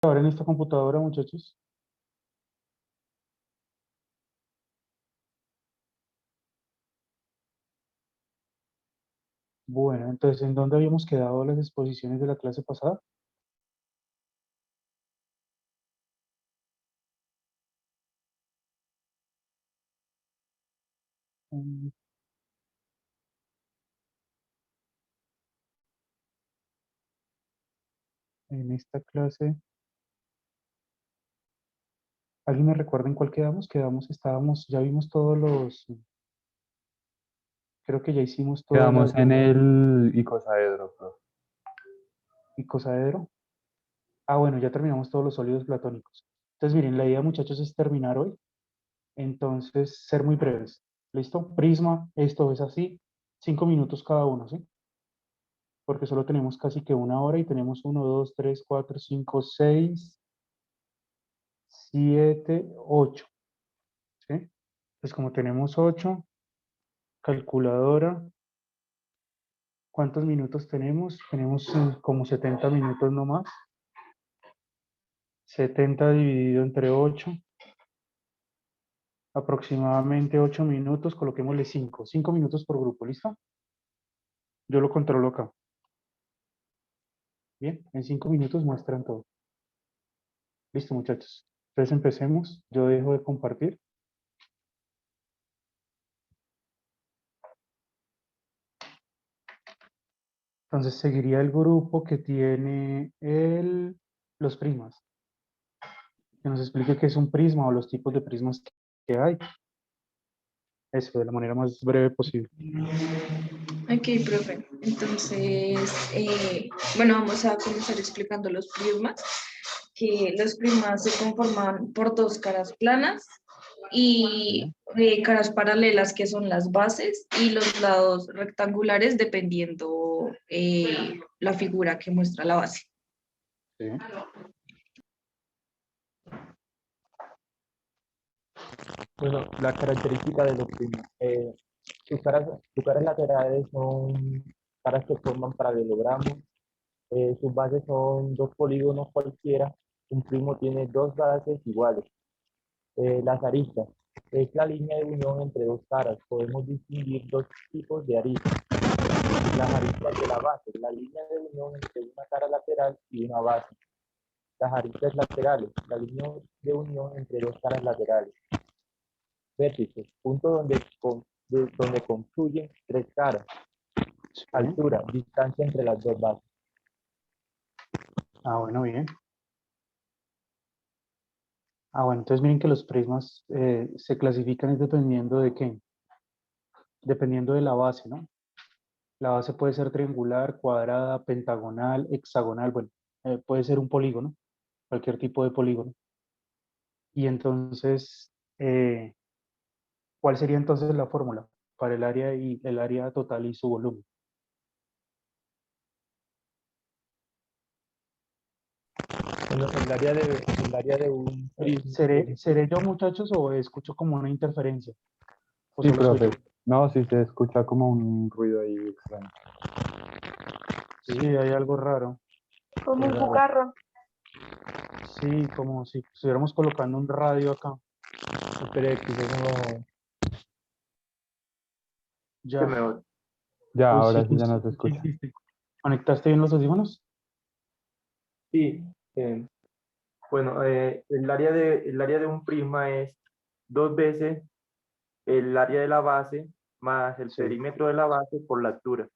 Ahora en esta computadora, muchachos. Bueno, entonces, ¿en dónde habíamos quedado las exposiciones de la clase pasada? En, en esta clase, ¿alguien me recuerda en cuál quedamos? Ya vimos todos creo que ya hicimos todo el Quedamos en álgebra el icosaedro, profe. icosaedro. Ah, bueno, ya terminamos todos los sólidos platónicos. Entonces, miren, la idea, muchachos, es terminar hoy. Entonces, ser muy breves. ¿Listo? Prisma, esto es así. 5 minutos cada uno, ¿sí? Porque solo tenemos casi que una hora y tenemos 1, 2, 3, 4, 5, 6, 7, 8. ¿Sí? Pues como tenemos 8, calculadora, ¿cuántos minutos tenemos? Tenemos como 70 minutos nomás. 70 dividido entre 8, aproximadamente 8 minutos, coloquémosle 5. 5 minutos por grupo, ¿listo? Yo lo controlo acá. Bien, en 5 minutos muestran todo. Listo, muchachos. Entonces empecemos. Yo dejo de compartir. Entonces seguiría el grupo que tiene los prismas. Que nos explique qué es un prisma o los tipos de prismas que hay. Eso, de la manera más breve posible. Ok, profe. Entonces, bueno, vamos a comenzar explicando los prismas, que los prismas se conforman por dos caras planas y caras paralelas, que son las bases, y los lados rectangulares, dependiendo la figura que muestra la base. Sí. Bueno, la característica de los primos. Sus caras laterales son caras que forman paralelogramos. Sus bases son dos polígonos cualquiera. Un primo tiene dos bases iguales. Las aristas. Es la línea de unión entre dos caras. Podemos distinguir dos tipos de aristas. Las aristas de la base, la línea de unión entre una cara lateral y una base. Las aristas laterales, la línea de unión entre dos caras laterales. Vértices, punto donde confluyen tres caras. Sí. Altura, distancia entre las dos bases. Ah, bueno, bien. Ah, bueno, entonces miren que los prismas se clasifican es dependiendo de qué. Dependiendo de la base, ¿no? La base puede ser triangular, cuadrada, pentagonal, hexagonal, bueno, puede ser un polígono, cualquier tipo de polígono. Y entonces, ¿cuál sería entonces la fórmula para el área total y su volumen? Bueno, el área de un prisma, ¿Seré yo, muchachos, o escucho como una interferencia? ¿O Sí, solo soy yo? profe. No, sí se escucha como un ruido ahí extraño. Sí, hay algo raro. Como Qué un raro. bucarro. Sí, como si estuviéramos colocando un radio acá. pero quizás no Ya. se me oye. Ya, Uy, sí, ahora sí ya no se ¿qué escucha. hiciste? ¿Conectaste bien los audífonos? Sí, bueno, el área de un prisma es dos veces el área de la base más el Sí. perímetro de la base por la altura.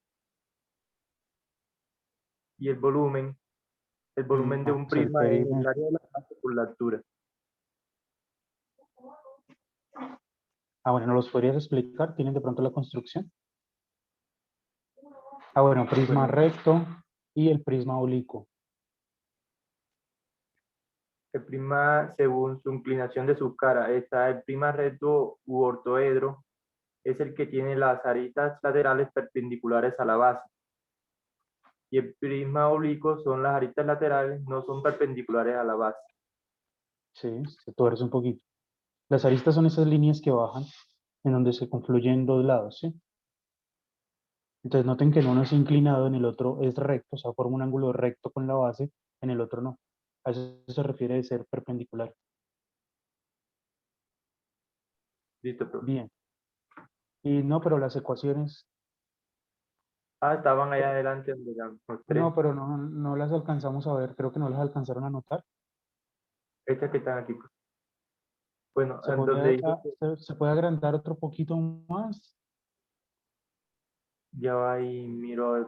Y el volumen de un Más el prisma es el perímetro. área de la base por la altura. Ah, bueno, ¿nos los podrías explicar? ¿Tienen de pronto la construcción? Ah, bueno, prisma Bueno, recto y el prisma oblicuo. el prisma según su inclinación de su cara. Está el prisma recto u ortoedro, es el que tiene las aristas laterales perpendiculares a la base. Y el prisma oblicuo son las aristas laterales, no son perpendiculares a la base. Sí, se tuerce un poquito. Las aristas son esas líneas que bajan en donde se confluyen dos lados, ¿sí? Entonces noten que en uno es inclinado, en el otro es recto, o sea, forma un ángulo recto con la base, en el otro no. A eso se refiere de ser perpendicular. Listo, profe. Bien. Y no, pero las ecuaciones, Ah, estaban allá adelante donde las mostré. no, pero no las alcanzamos a ver, creo que no las alcanzaron a anotar. Estas que están aquí. Bueno, ¿Se, en donde dice se puede agrandar otro poquito más? ya va y miro. A ver.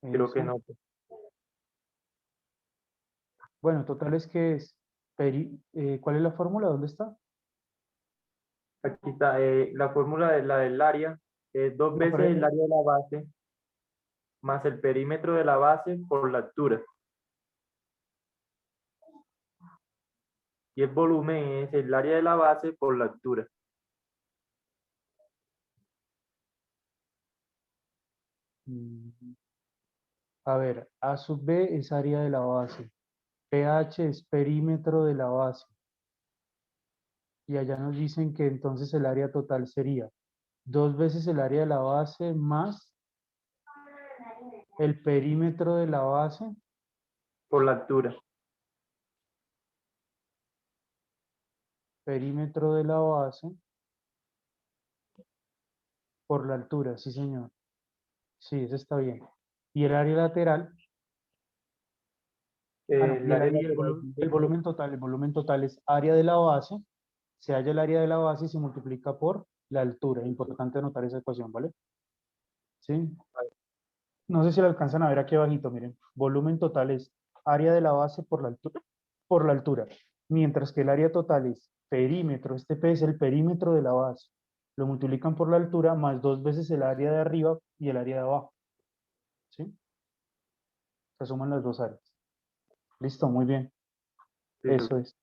Creo que Eso. no. Bueno, total es que es, ¿cuál es la fórmula? ¿Dónde está? Aquí está la fórmula de la del área. Dos No, veces pero, el área de la base más el perímetro de la base por la altura. Y el volumen es el área de la base por la altura. a ver, A sub B es área de la base, pH es perímetro de la base. Y allá nos dicen que entonces el área total sería 2 veces el área de la base más el perímetro de la base Por la altura. perímetro de la base por la altura, sí señor. Sí, eso está bien. Y el área lateral, no, El área lateral. el volumen total es área de la base, se halla el área de la base y se multiplica por la altura. Importante anotar esa ecuación, ¿vale? Sí. No sé si lo alcanzan a ver aquí abajito, miren. Volumen total es área de la base por la altura, mientras que el área total es perímetro, este P es el perímetro de la base. Lo multiplican por la altura más 2 veces el área de arriba y el área de abajo. ¿Sí? Se suman las dos áreas. Listo, muy bien. Eso es.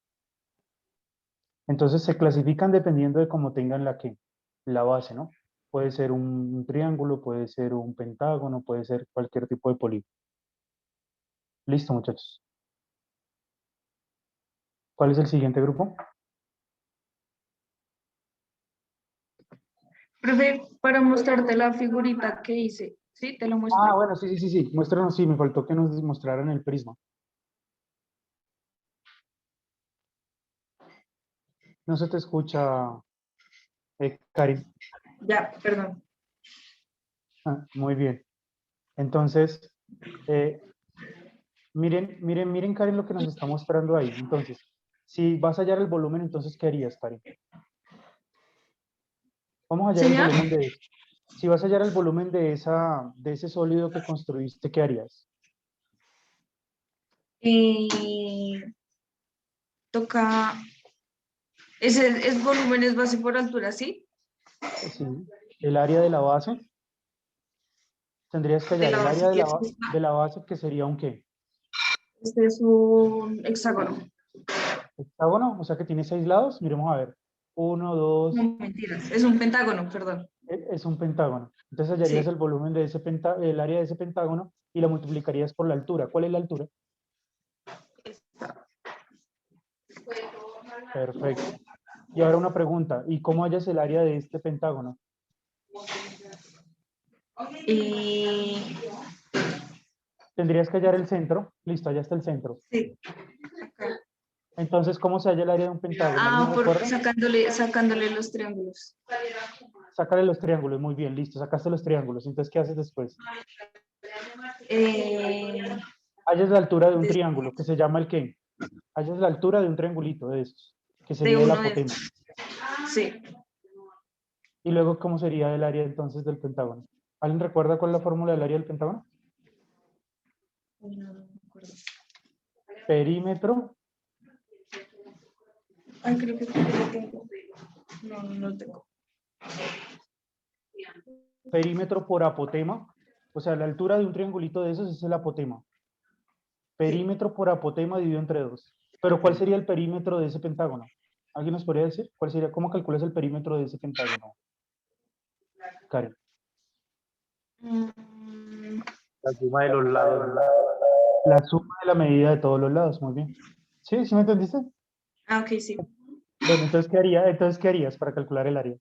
Entonces se clasifican dependiendo de cómo tengan la base, ¿no? Puede ser un triángulo, puede ser un pentágono, puede ser cualquier tipo de polígono. Listo, muchachos. ¿Cuál es el siguiente grupo? Profe, para mostrarte la figurita que hice, ¿sí? Te lo muestro. Ah, bueno, sí. Muéstranos, sí, me faltó que nos mostraran el prisma. No se te escucha, Karin. Ya, perdón. Ah, muy bien. Entonces, miren, Karin, lo que nos está mostrando ahí. Entonces, si vas a hallar el volumen, entonces, ¿qué harías, Karin? Vamos a hallar el Señor, volumen de eso. Si vas a hallar el volumen de ese sólido que construiste, ¿qué harías? toca, ese es volumen, es base por altura, ¿sí? Sí, el área de la base. Tendrías que De hallar la el base área que es de la base, que sería un ¿qué? este es un hexágono. Hexágono, o sea que tiene 6 lados. Miremos a ver. 1, 2, No, mentiras, es un pentágono, perdón. es un pentágono. Entonces hallarías Sí. el volumen de el área de ese pentágono y la multiplicarías por la altura. ¿Cuál es la altura? Perfecto. Y ahora una pregunta. ¿Y cómo hallas el área de este pentágono? Y Tendrías que hallar el centro. Listo, allá está el centro. sí, acá. Entonces, ¿cómo se halla el área de un pentágono? ¿Alguien recuerda? Sacándole los triángulos. Sácale los triángulos. Muy bien, listo. Sacaste los triángulos. Entonces, ¿qué haces después? Hallas la altura de un De, triángulo, que se llama el ¿qué? Hallas la altura de un triangulito de esos, que de sería el uno de apotema. estos. Sí. Y luego, ¿cómo sería el área entonces del pentágono? ¿Alguien recuerda cuál es la fórmula del área del pentágono? No, no me acuerdo. Perímetro. Ay, creo que lo tengo. No, no lo tengo. Perímetro por apotema. O sea, la altura de un triangulito de esos es el apotema. Perímetro por apotema dividido entre 2. Pero ¿cuál sería el perímetro de ese pentágono? ¿Alguien nos podría decir? ¿Cuál sería? ¿Cómo calculas el perímetro de ese pentágono, Karen? La suma de los lados. La suma de la medida de todos los lados. Muy bien. ¿Sí? ¿Sí me entendiste? Ah, ok, sí. Bueno, entonces, ¿qué haría? Entonces, ¿qué harías para calcular el área?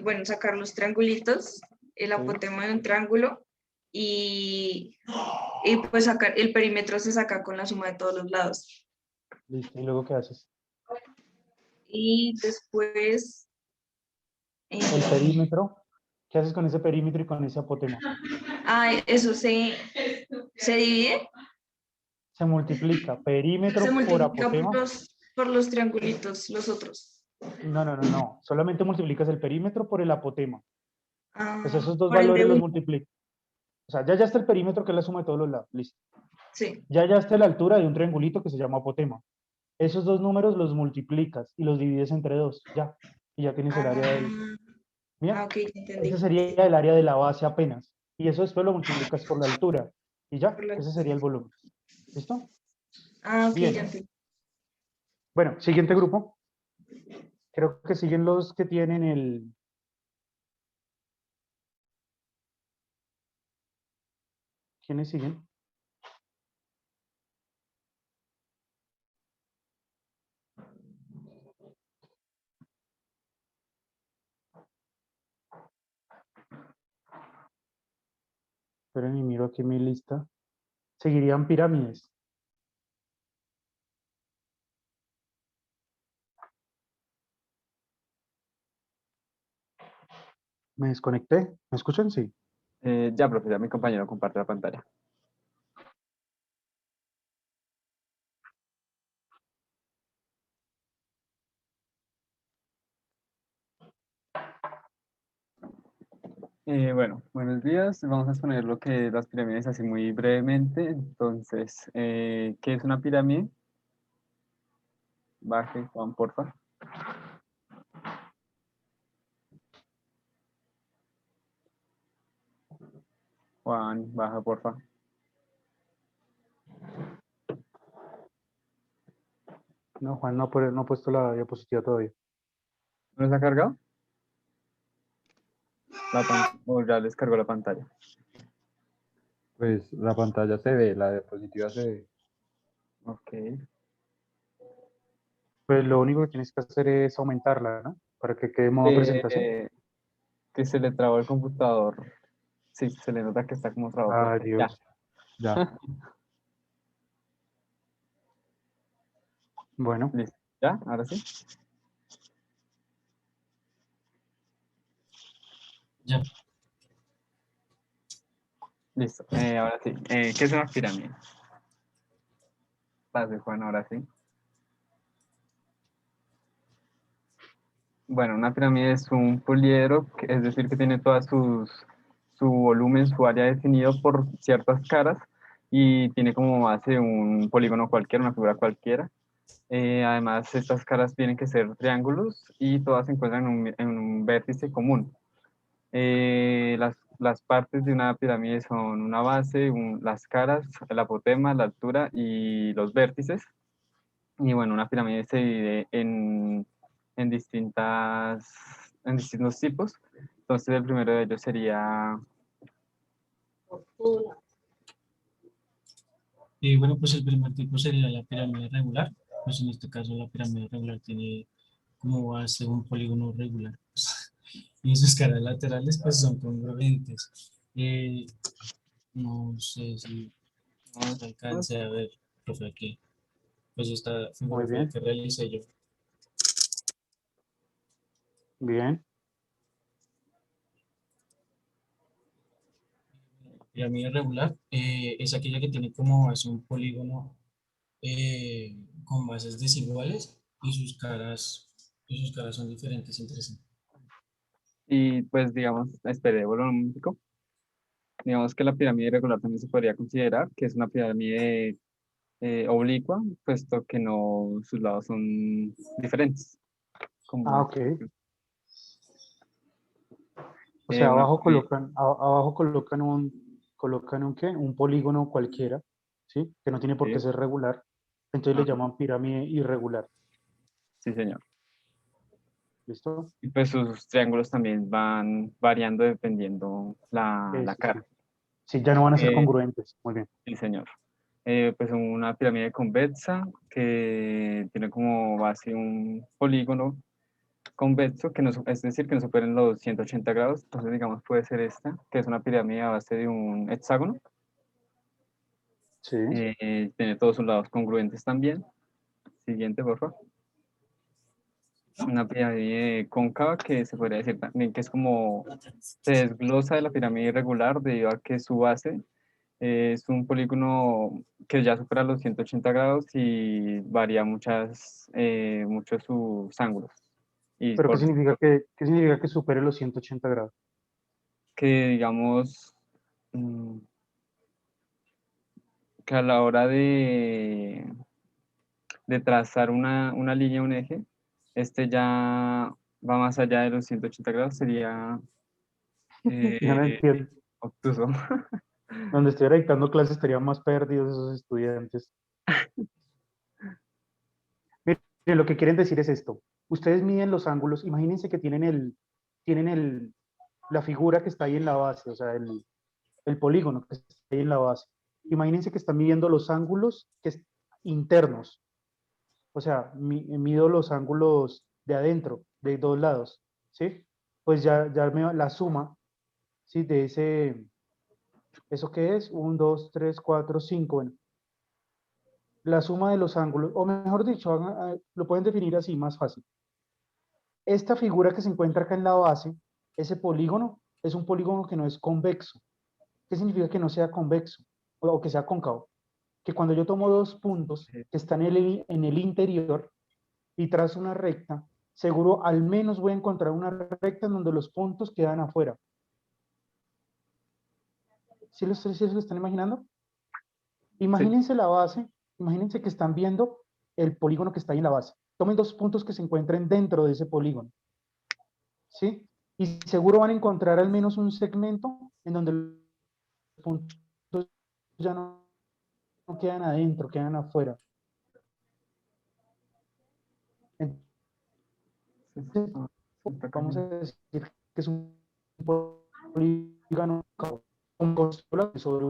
Bueno, sacar los triangulitos el apotema de un triángulo y pues sacar, el perímetro se saca con la suma de todos los lados. Listo. ¿Y luego qué haces? Y después, El perímetro. ¿Qué haces con ese perímetro y con ese apotema? eso se divide, Se multiplica se perímetro por multiplica apotema. por los triangulitos, los otros. No. Solamente multiplicas el perímetro por el apotema. Pues esos dos Por el de valores los uno, multiplicas. O sea, ya está el perímetro, que es la suma de todos los lados. Listo. sí. Ya está la altura de un triangulito que se llama apotema. Esos dos números los multiplicas y los divides entre 2. Ya. Y ya tienes el área del... Bien. Ok, ya Ese entendí. sería el área de la base apenas. Y eso después lo multiplicas por la altura. Y ya. Por la- Ese sería el volumen. ¿Listo? Ok, Bien. ya entendí. Bueno, siguiente grupo. Creo que siguen los que tienen el... ¿Quiénes siguen? Esperen y miro aquí mi lista. Seguirían pirámides. ¿Me desconecté? ¿Me escuchan? Sí. Ya, profe, ya mi compañero comparte la pantalla. Bueno, buenos días. Vamos a exponer lo que las pirámides así muy brevemente. Entonces, ¿qué es una pirámide? Baje, Juan, porfa. Juan, baja, porfa. No, Juan no ha puesto la diapositiva todavía. ¿No está cargado? O ya les cargó la pantalla. Pues la pantalla se ve, la diapositiva se ve. Ok. Pues lo único que tienes que hacer es aumentarla, ¿no? Para que quede en modo presentación. Que se le trabó el computador. Sí, se le nota que está como trabado. Ay, Pero ya. Dios. Ya. Bueno, Listo. ¿Ya? Ahora sí. Ya. Listo. Ahora sí. ¿Qué es una pirámide? Pase, Juan, ahora sí. Bueno, una pirámide es un poliedro, es decir, que tiene su volumen, su área definido por ciertas caras y tiene como base un polígono cualquiera, una figura cualquiera. Además, estas caras tienen que ser triángulos y todas se encuentran en un vértice común. Las partes de una pirámide son una base, las caras, el apotema, la altura y los vértices. Y bueno, una pirámide se divide en distintos tipos. Entonces, el primero de ellos sería... Y bueno, pues el primer tipo sería la pirámide regular. Pues en este caso la pirámide regular tiene como base un polígono regular. Y sus caras laterales pues son congruentes. No sé si se alcance a ver, profe, aquí. Pues esta muy figura fue la bien, que realicé yo. bien. Pirámide regular es aquella que tiene como base un polígono con bases desiguales y sus caras son diferentes entre sí. Y pues, digamos, espere, vuelvo un momentico. Digamos que la pirámide irregular también se podría considerar que es una pirámide oblicua, puesto que no, sus lados son diferentes. Ah, Como, ok. O sea, una abajo colocan un ¿qué? Un polígono cualquiera, ¿sí? Que no tiene por qué pirámide, ser regular. Entonces le ajá, llaman pirámide irregular. sí, señor. ¿Listo? Y pues sus triángulos también van variando dependiendo la Eso sí. cara. Sí, ya no van a ser Eh, congruentes. Muy bien. sí, señor. Pues una pirámide convexa que tiene como base un polígono convexo, que no, es decir, que no superen los 180 grados. Entonces, digamos, puede ser esta, que es una pirámide a base de un hexágono. Sí. Tiene todos sus lados congruentes también. Siguiente, por favor. Una pirámide cóncava que se podría decir también que es como se desglosa de la pirámide irregular debido a que su base es un polígono que ya supera los 180 grados y varía mucho sus ángulos. Y ¿Pero qué significa que supere los 180 grados? que digamos que a la hora de trazar una línea, un eje, este ya va más allá de los 180 grados, sería Ya no entiendo. obtuso. Donde estuviera dictando clases estarían más perdidos esos estudiantes. Miren, lo que quieren decir es esto. Ustedes miden los ángulos, imagínense que tienen la figura que está ahí en la base, o sea, el polígono que está ahí en la base. Imagínense que están midiendo los ángulos internos. O sea, mido los ángulos de adentro, de dos lados, ¿sí? Pues la suma, ¿sí? De ¿eso qué es? 1, 2, 3, 4, 5, bueno. La suma de los ángulos, o mejor dicho, lo pueden definir así, más fácil. Esta figura que se encuentra acá en la base, ese polígono, es un polígono que no es convexo. ¿Qué significa que no sea convexo o que sea cóncavo? Que cuando yo tomo dos puntos que están en el interior y trazo una recta, seguro al menos voy a encontrar una recta en donde los puntos quedan afuera. ¿Sí lo están imaginando? Imagínense la base, imagínense que están viendo el polígono que está ahí en la base. Tomen dos puntos que se encuentren dentro de ese polígono. ¿Sí? Y seguro van a encontrar al menos un segmento en donde los puntos ya no quedan adentro, quedan afuera. Entonces, vamos a decir que es un polígono con consola sobre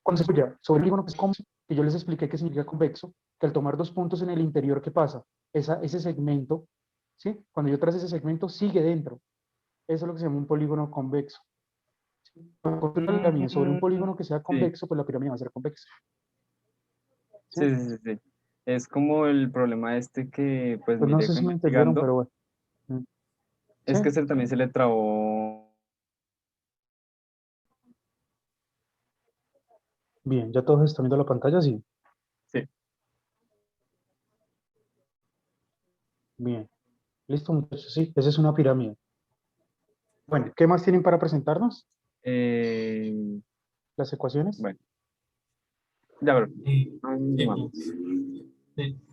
cuando se escucha sobre el polígono que es convexo, que yo les expliqué qué significa convexo, que al tomar dos puntos en el interior, ¿qué pasa? Ese segmento, ¿sí? Cuando yo trazo ese segmento, sigue dentro. Eso es lo que se llama un polígono convexo. Sobre un polígono que sea Sí, convexo, pues la pirámide va a ser convexa. ¿Sí? sí. Es como el problema este que pues Pues no miré sé si me entendieron, investigando. pero bueno. Mm. ¿Sí? Es que también se le trabó. Bien, ¿ya todos están viendo la pantalla? Sí. Sí. Bien. Listo, muchachos. Sí, esa es una pirámide. Bueno, ¿qué más tienen para presentarnos? Eh, Las ecuaciones. bueno, ya, bro. Sí, Vamos.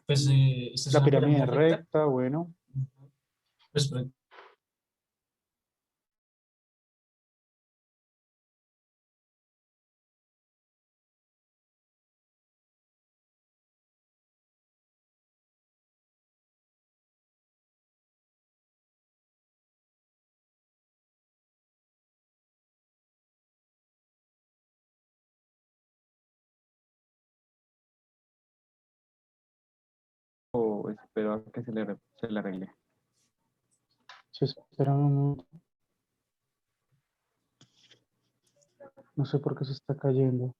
pues esta es La una pirámide pirámide recta. recta, bueno. Pues O espero a que se le arregle. Si esperan un minuto. No sé por qué se está cayendo.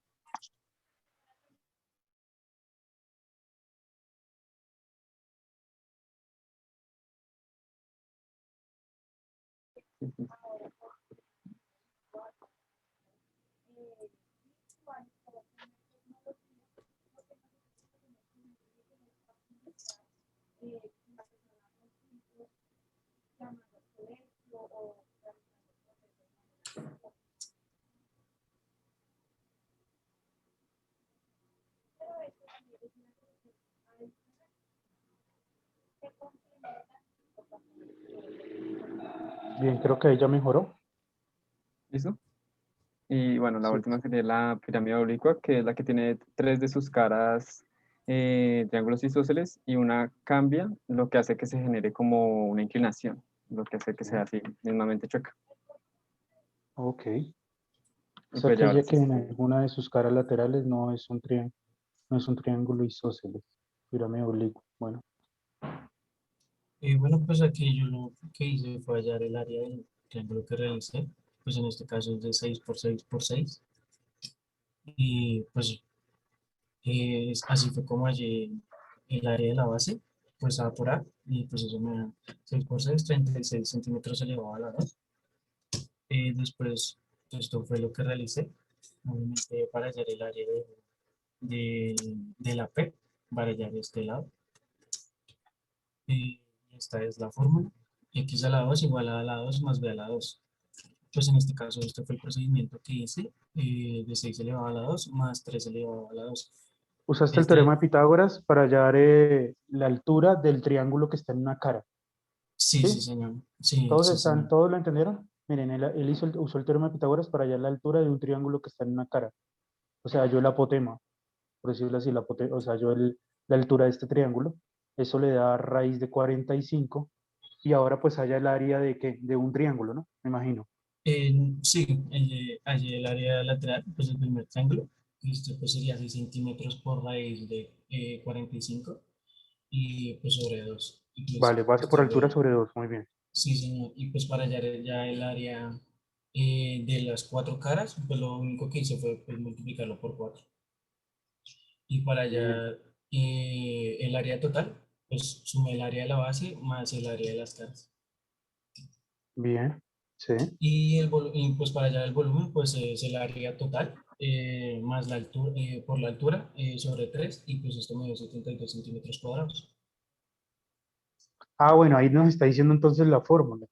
Bien, creo que ahí ya mejoró. ¿Listo? Y bueno, la Sí. última sería la pirámide oblicua, que es la que tiene tres de sus caras triángulos isósceles y una cambia, lo que hace que se genere como una inclinación, lo que hace que sea así, mismamente chueca. Ok. O Y sea pues que ya ahora ella sí, que en alguna de sus caras laterales no es un triángulo isósceles. Pirámide oblicua. Bueno. Bueno, pues aquí yo lo que hice fue hallar el área del triángulo que realicé, pues en este caso es de 6 por 6 por 6, y pues así fue como hallé el área de la base, pues A por A, y pues eso me da 6 por 6, 36 centímetros elevado a la 2. Después, esto fue lo que realicé, obviamente para hallar el área de la P, para hallar este lado. Esta es la fórmula, x a la 2 igual a la 2 más b a la 2. Pues en este caso, este fue el procedimiento que hice, de 6 elevado a la 2 más 3 elevado a la 2. Usaste el teorema Este, de Pitágoras para hallar la altura del triángulo que está en una cara, sí, sí, ¿sí? señor. Sí, sí, señor. ¿Todos lo entendieron? Miren, él usó el teorema de Pitágoras para hallar la altura de un triángulo que está en una cara. O sea, yo el apotema, por decirlo así, o sea, la altura de este triángulo. Eso le da raíz de 45 y ahora pues haya el área de, ¿qué? De un triángulo, ¿no? Me imagino. Sí, allí el área lateral, pues el primer triángulo, este pues sería 6 centímetros por raíz de 45 y pues sobre 2. Y pues Vale, base por esto altura fue, sobre 2, muy bien. sí, señor. Y pues para hallar ya el área de las 4 caras, pues lo único que hice fue pues, multiplicarlo por 4. Y para Bien, hallar el área total, pues sumé el área de la base más el área de las caras. bien, sí, Y pues para hallar el volumen, pues es el área total más la altura, por la altura sobre 3 y pues esto me dio 72 centímetros cuadrados. Ah, bueno, ahí nos está diciendo entonces la fórmula.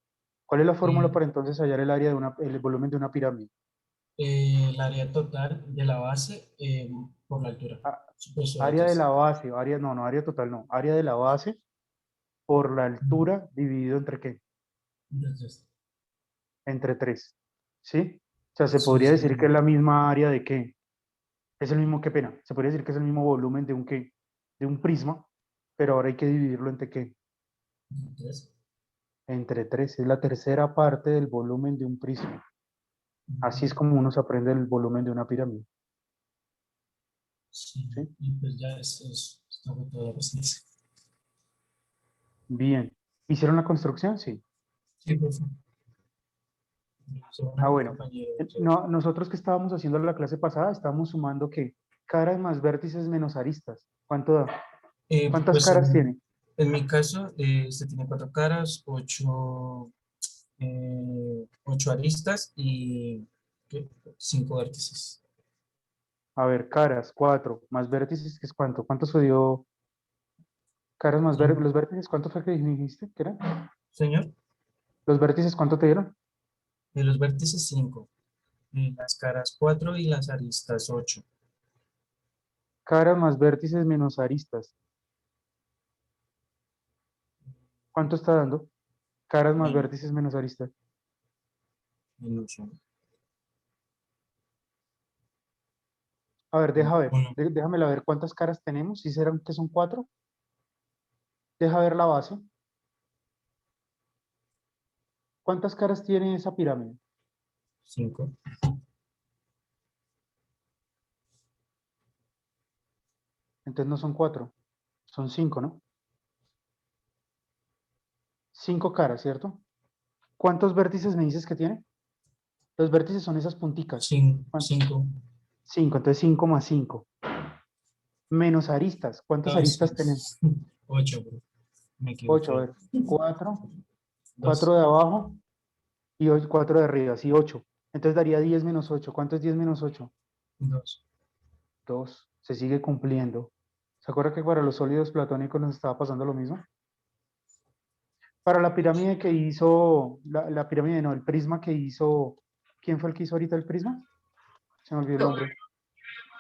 ¿Cuál es la fórmula Eh, para entonces hallar el área de el volumen de una pirámide? el área total de la base por la altura, Ah, pues sobre área de la 3. base, no, área total no, área de la base por la altura dividido entre ¿qué? Entonces, Entre 3, ¿sí? O sea, se sí, podría sí, decir que señor. es la misma área de ¿qué? Es el mismo, qué pena, se podría decir que es el mismo volumen de un ¿qué? De un prisma, pero ahora hay que dividirlo entre ¿qué? Entonces, Entre 3, es la tercera parte del volumen de un prisma. Así es como uno se aprende el volumen de una pirámide, sí, ¿sí? y pues ya está toda la presencia. Bien. ¿Hicieron la construcción? Sí. Sí, por favor. Ah, Mi bueno. compañero. No, nosotros que estábamos haciendo la clase pasada, estábamos sumando que caras más vértices menos aristas. ¿Cuánto da? ¿Cuántas Pues caras tiene? en mi caso, este tiene 4 caras, 8 aristas y ¿qué? 5 vértices. A ver, caras, 4, más vértices, ¿qué es cuánto? ¿Cuánto se dio? Caras más Cin- los vértices, ¿cuánto fue que dijiste que eran? Señor, ¿Los vértices cuánto te dieron? de los vértices 5, las caras 4 y las aristas 8. Caras más vértices menos aristas. ¿Cuánto está dando? Caras más vértices menos aristas. A ver, Bueno, déjame ver cuántas caras tenemos. ¿Si serán que son 4? Deja ver la base. ¿Cuántas caras tiene esa pirámide? 5. Entonces no son 4, son 5, ¿no? 5 caras, ¿cierto? ¿Cuántos vértices me dices que tiene? Los vértices son esas punticas. 5. 5, entonces 5 más 5. Menos aristas. ¿Cuántas Ay, sí. aristas tenemos? 8, bro. Me 8, a equivoqué. ver. 4, 4 2. de abajo y 4 de arriba, sí, 8. Entonces daría 10 menos 8. ¿Cuánto es 10 menos 8? 2. 2. Se sigue cumpliendo. ¿Se acuerda que para los sólidos platónicos nos estaba pasando lo mismo? Para la pirámide que hizo, la pirámide no, el prisma que hizo, ¿quién fue el que hizo ahorita el prisma? Se me olvidó el Yo, nombre.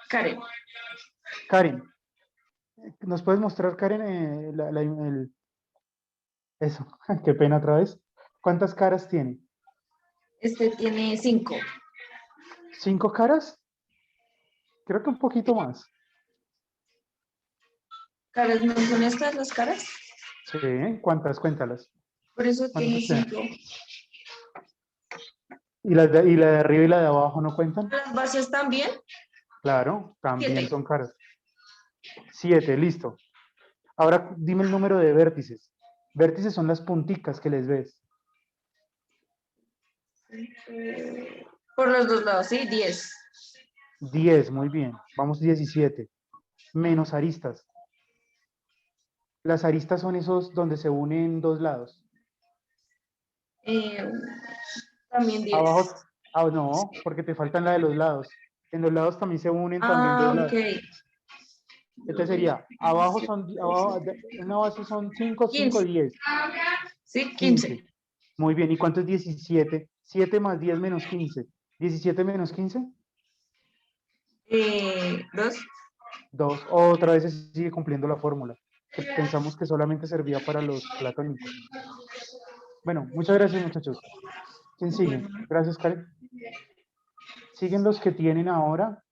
Karen, Karen, ¿nos puedes mostrar, Karen, eso? Qué pena otra vez. ¿Cuántas caras tiene? este tiene 5. ¿5 caras? Creo que un poquito más. ¿Caras no son estas las caras? Sí, ¿cuántas? Cuéntalas. Por eso tiene ¿Cuántas tiene? 5. ¿Y y la de arriba y la de abajo no cuentan? ¿Las bases también? Claro, también 7. son caras. 7, listo. Ahora dime el número de vértices. Vértices son las punticas que les ves. Por los dos lados, sí, 10. 10, muy bien. Vamos 17. Menos aristas. Las aristas son esos donde se unen dos lados. También 10. Abajo, no, porque te faltan la de los lados. En los lados también se unen también dos Ah, lados. ok. Entonces sería, abajo son, una base son 5, 5, 15. 10, Sí, 15. 15. Muy bien, ¿y cuánto es 17? 7 más 10 menos 15. 17 menos 15, 2. 2. Otra vez se sigue cumpliendo la fórmula, que pensamos que solamente servía para los platónicos. Bueno, muchas gracias, muchachos. ¿Quién sigue? Gracias, Karen. Siguen los que tienen ahora.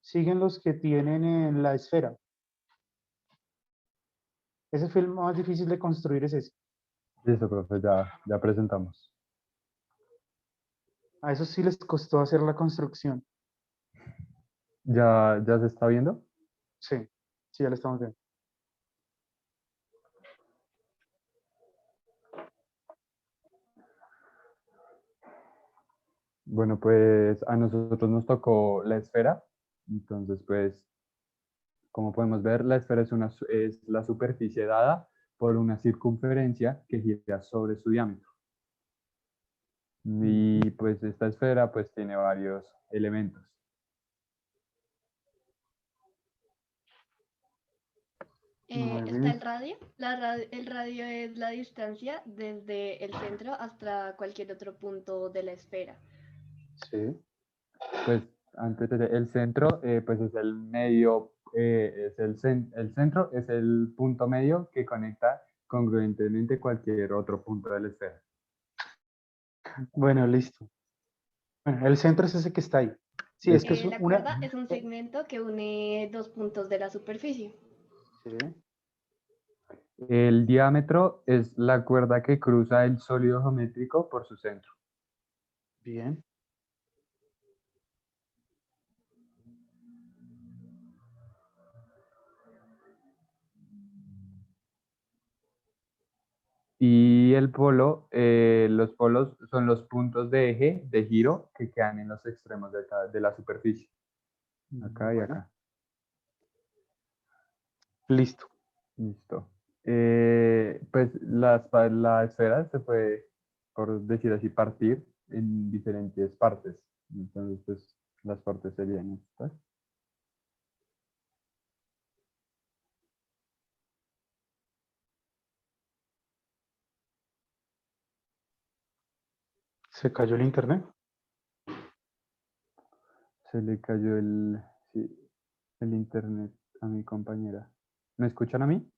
Siguen los que tienen en la esfera. Ese fue el más difícil de construir, es ese. Listo, profe, ya presentamos. A esos sí les costó hacer la construcción. ¿Ya se está viendo? Sí, sí, ya lo estamos viendo. Bueno, pues a nosotros nos tocó la esfera. Entonces, pues, como podemos ver, la esfera es la superficie dada por una circunferencia que gira sobre su diámetro. Y pues esta esfera pues tiene varios elementos. Muy Está bien. el radio. El radio es la distancia desde el centro hasta cualquier otro punto de la esfera. Sí. Pues antes el centro pues es el medio, el centro es el punto medio que conecta congruentemente cualquier otro punto de la esfera. Bueno, listo. Bueno, el centro es ese que está ahí. Sí, es que es La una... cuerda es un segmento que une dos puntos de la superficie. Sí. El diámetro es la cuerda que cruza el sólido geométrico por su centro. Bien. Y el polo, los polos son los puntos de eje de giro que quedan en los extremos de la superficie. Acá y Bueno, acá. listo. Listo. Pues la esfera se puede, por decir así, partir en diferentes partes. Entonces, pues las partes serían estas. Se cayó el internet. Se le cayó sí, el internet a mi compañera. ¿Me escuchan a mí?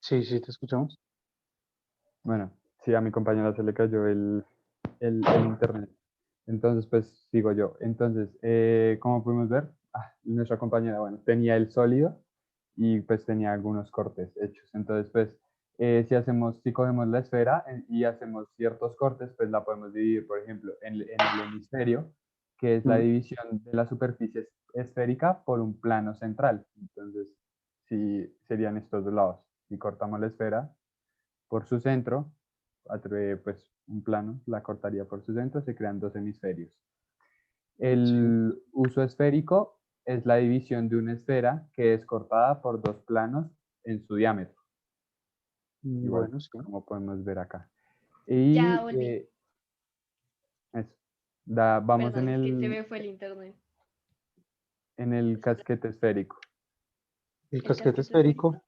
Sí, sí, te escuchamos. Bueno, sí, a mi compañera se le cayó el internet. Entonces, pues sigo yo. Entonces, como pudimos ver, nuestra compañera, bueno, tenía el sólido y pues tenía algunos cortes hechos. Entonces, pues, si cogemos la esfera y hacemos ciertos cortes, pues la podemos dividir, por ejemplo, en el hemisferio, que es la división de la superficie esférica por un plano central. Entonces, sí, serían estos dos lados. Si cortamos la esfera por su centro, pues un plano la cortaría por su centro, se crean dos hemisferios. El uso esférico es la división de una esfera que es cortada por dos planos en su diámetro. Igual, Bueno, sí. como podemos ver acá. Ya Y volví. eso. Vamos Perdón, es que se me fue el internet. en el casquete esférico. El El casquete casquete esférico.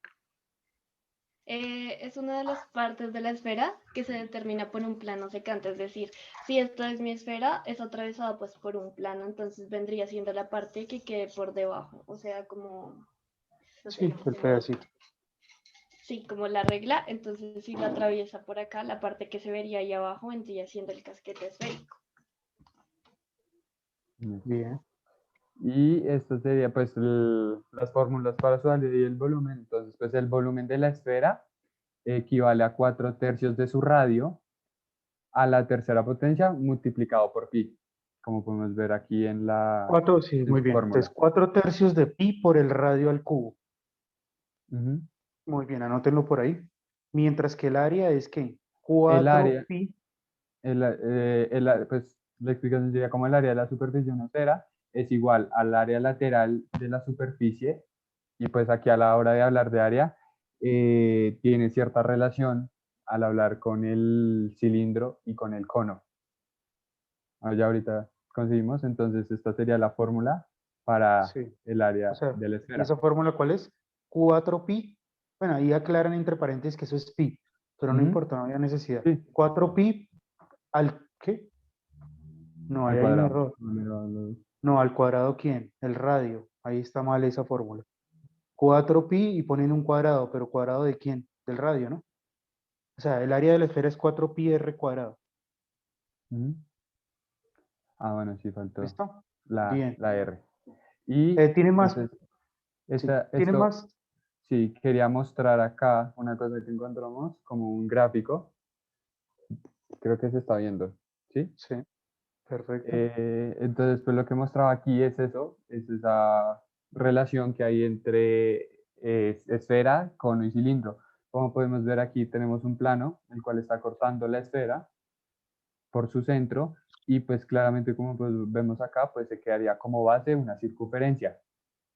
Es una de las partes de la esfera que se determina por un plano secante, es decir, si esta es mi esfera, es atravesada pues por un plano, entonces vendría siendo la parte que quede por debajo, o sea, como, no sé Sí, cómo el se llama. pedacito. Sí, como la regla, entonces si lo atraviesa por acá, la parte que se vería ahí abajo vendría siendo el casquete esférico. Bien. Y esto sería pues las fórmulas para su área y el volumen. Entonces, pues el volumen de la esfera equivale a 4/3 de su radio a la tercera potencia multiplicado por pi, como podemos ver aquí en la 4, sí, muy bien. fórmula. Entonces, 4 tercios de pi por el radio al cubo. Ujú. Muy bien, anótenlo por ahí. Mientras que el área es que El 4 área, pi, pues la explicación sería como el área de la superficie de una esfera es igual al área lateral de la superficie, y pues aquí a la hora de hablar de área tiene cierta relación al hablar con el cilindro y con el cono. Ya ahorita conseguimos, entonces esta sería la fórmula para sí, el o área sea, de la ¿y esfera. esa fórmula cuál es? 4 pi, bueno, ahí aclaran entre paréntesis que eso es pi, pero no Ujú. importa, no había necesidad. Sí, 4 pi ¿al qué? No, al ahí hay un cuadrado. error. No, ¿al cuadrado quién? El radio. Ahí está mal esa fórmula. 4 pi y ponen un cuadrado, pero ¿cuadrado de quién? Del radio, ¿no? O sea, el área de la esfera es 4 pi r cuadrado. Ujú. Bueno, sí, faltó ¿Listo? la, Bien. la R. Y ¿Tiene más? entonces, Sí. ¿Tiene esto más? sí, quería mostrar acá una cosa que encontramos, como un gráfico. Creo que se está viendo, ¿sí? Sí, perfecto. Entonces, pues lo que mostraba aquí es eso, es esa relación que hay entre esfera, cono y cilindro. Como podemos ver aquí, tenemos un plano, el cual está cortando la esfera por su centro, y pues claramente como pues vemos acá, pues se quedaría como base una circunferencia.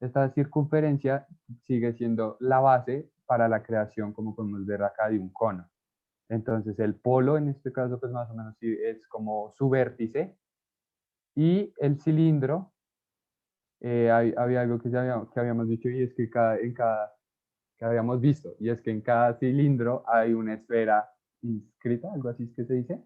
Esta circunferencia sigue siendo la base para la creación, como podemos ver acá, de un cono. Entonces el polo en este caso pues más o menos sí es como su vértice, y el cilindro, había algo que habíamos dicho, y es que que habíamos visto, y es que en cada cilindro hay una esfera inscrita, algo así es que se dice,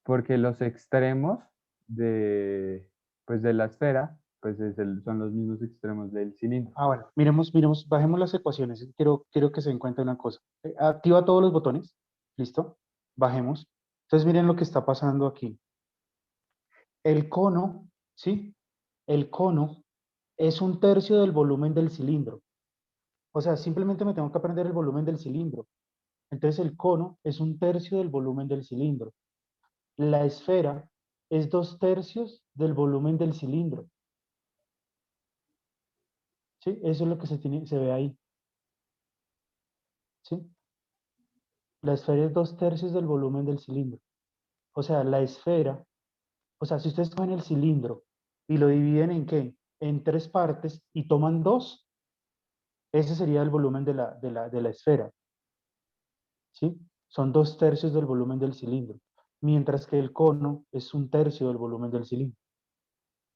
porque los extremos de, pues de la esfera pues son los mismos extremos del cilindro. Bueno, miremos, bajemos las ecuaciones. Quiero que se den cuenta de una cosa. Activa todos los botones. ¿Listo? Bajemos. Entonces miren lo que está pasando aquí. El cono, ¿sí? El cono es un tercio del volumen del cilindro. O sea, simplemente me tengo que aprender el volumen del cilindro. Entonces el cono es un tercio del volumen del cilindro. La esfera es 2/3 del volumen del cilindro. ¿Sí? Eso es lo que se ve ahí. ¿Sí? La esfera es 2/3 del volumen del cilindro. O sea, la esfera, o sea, si ustedes cogen el cilindro y lo dividen en qué? En 3 partes y toman 2, ese sería el volumen de la esfera. ¿Sí? Son 2/3 del volumen del cilindro. Mientras que el cono es un tercio del volumen del cilindro.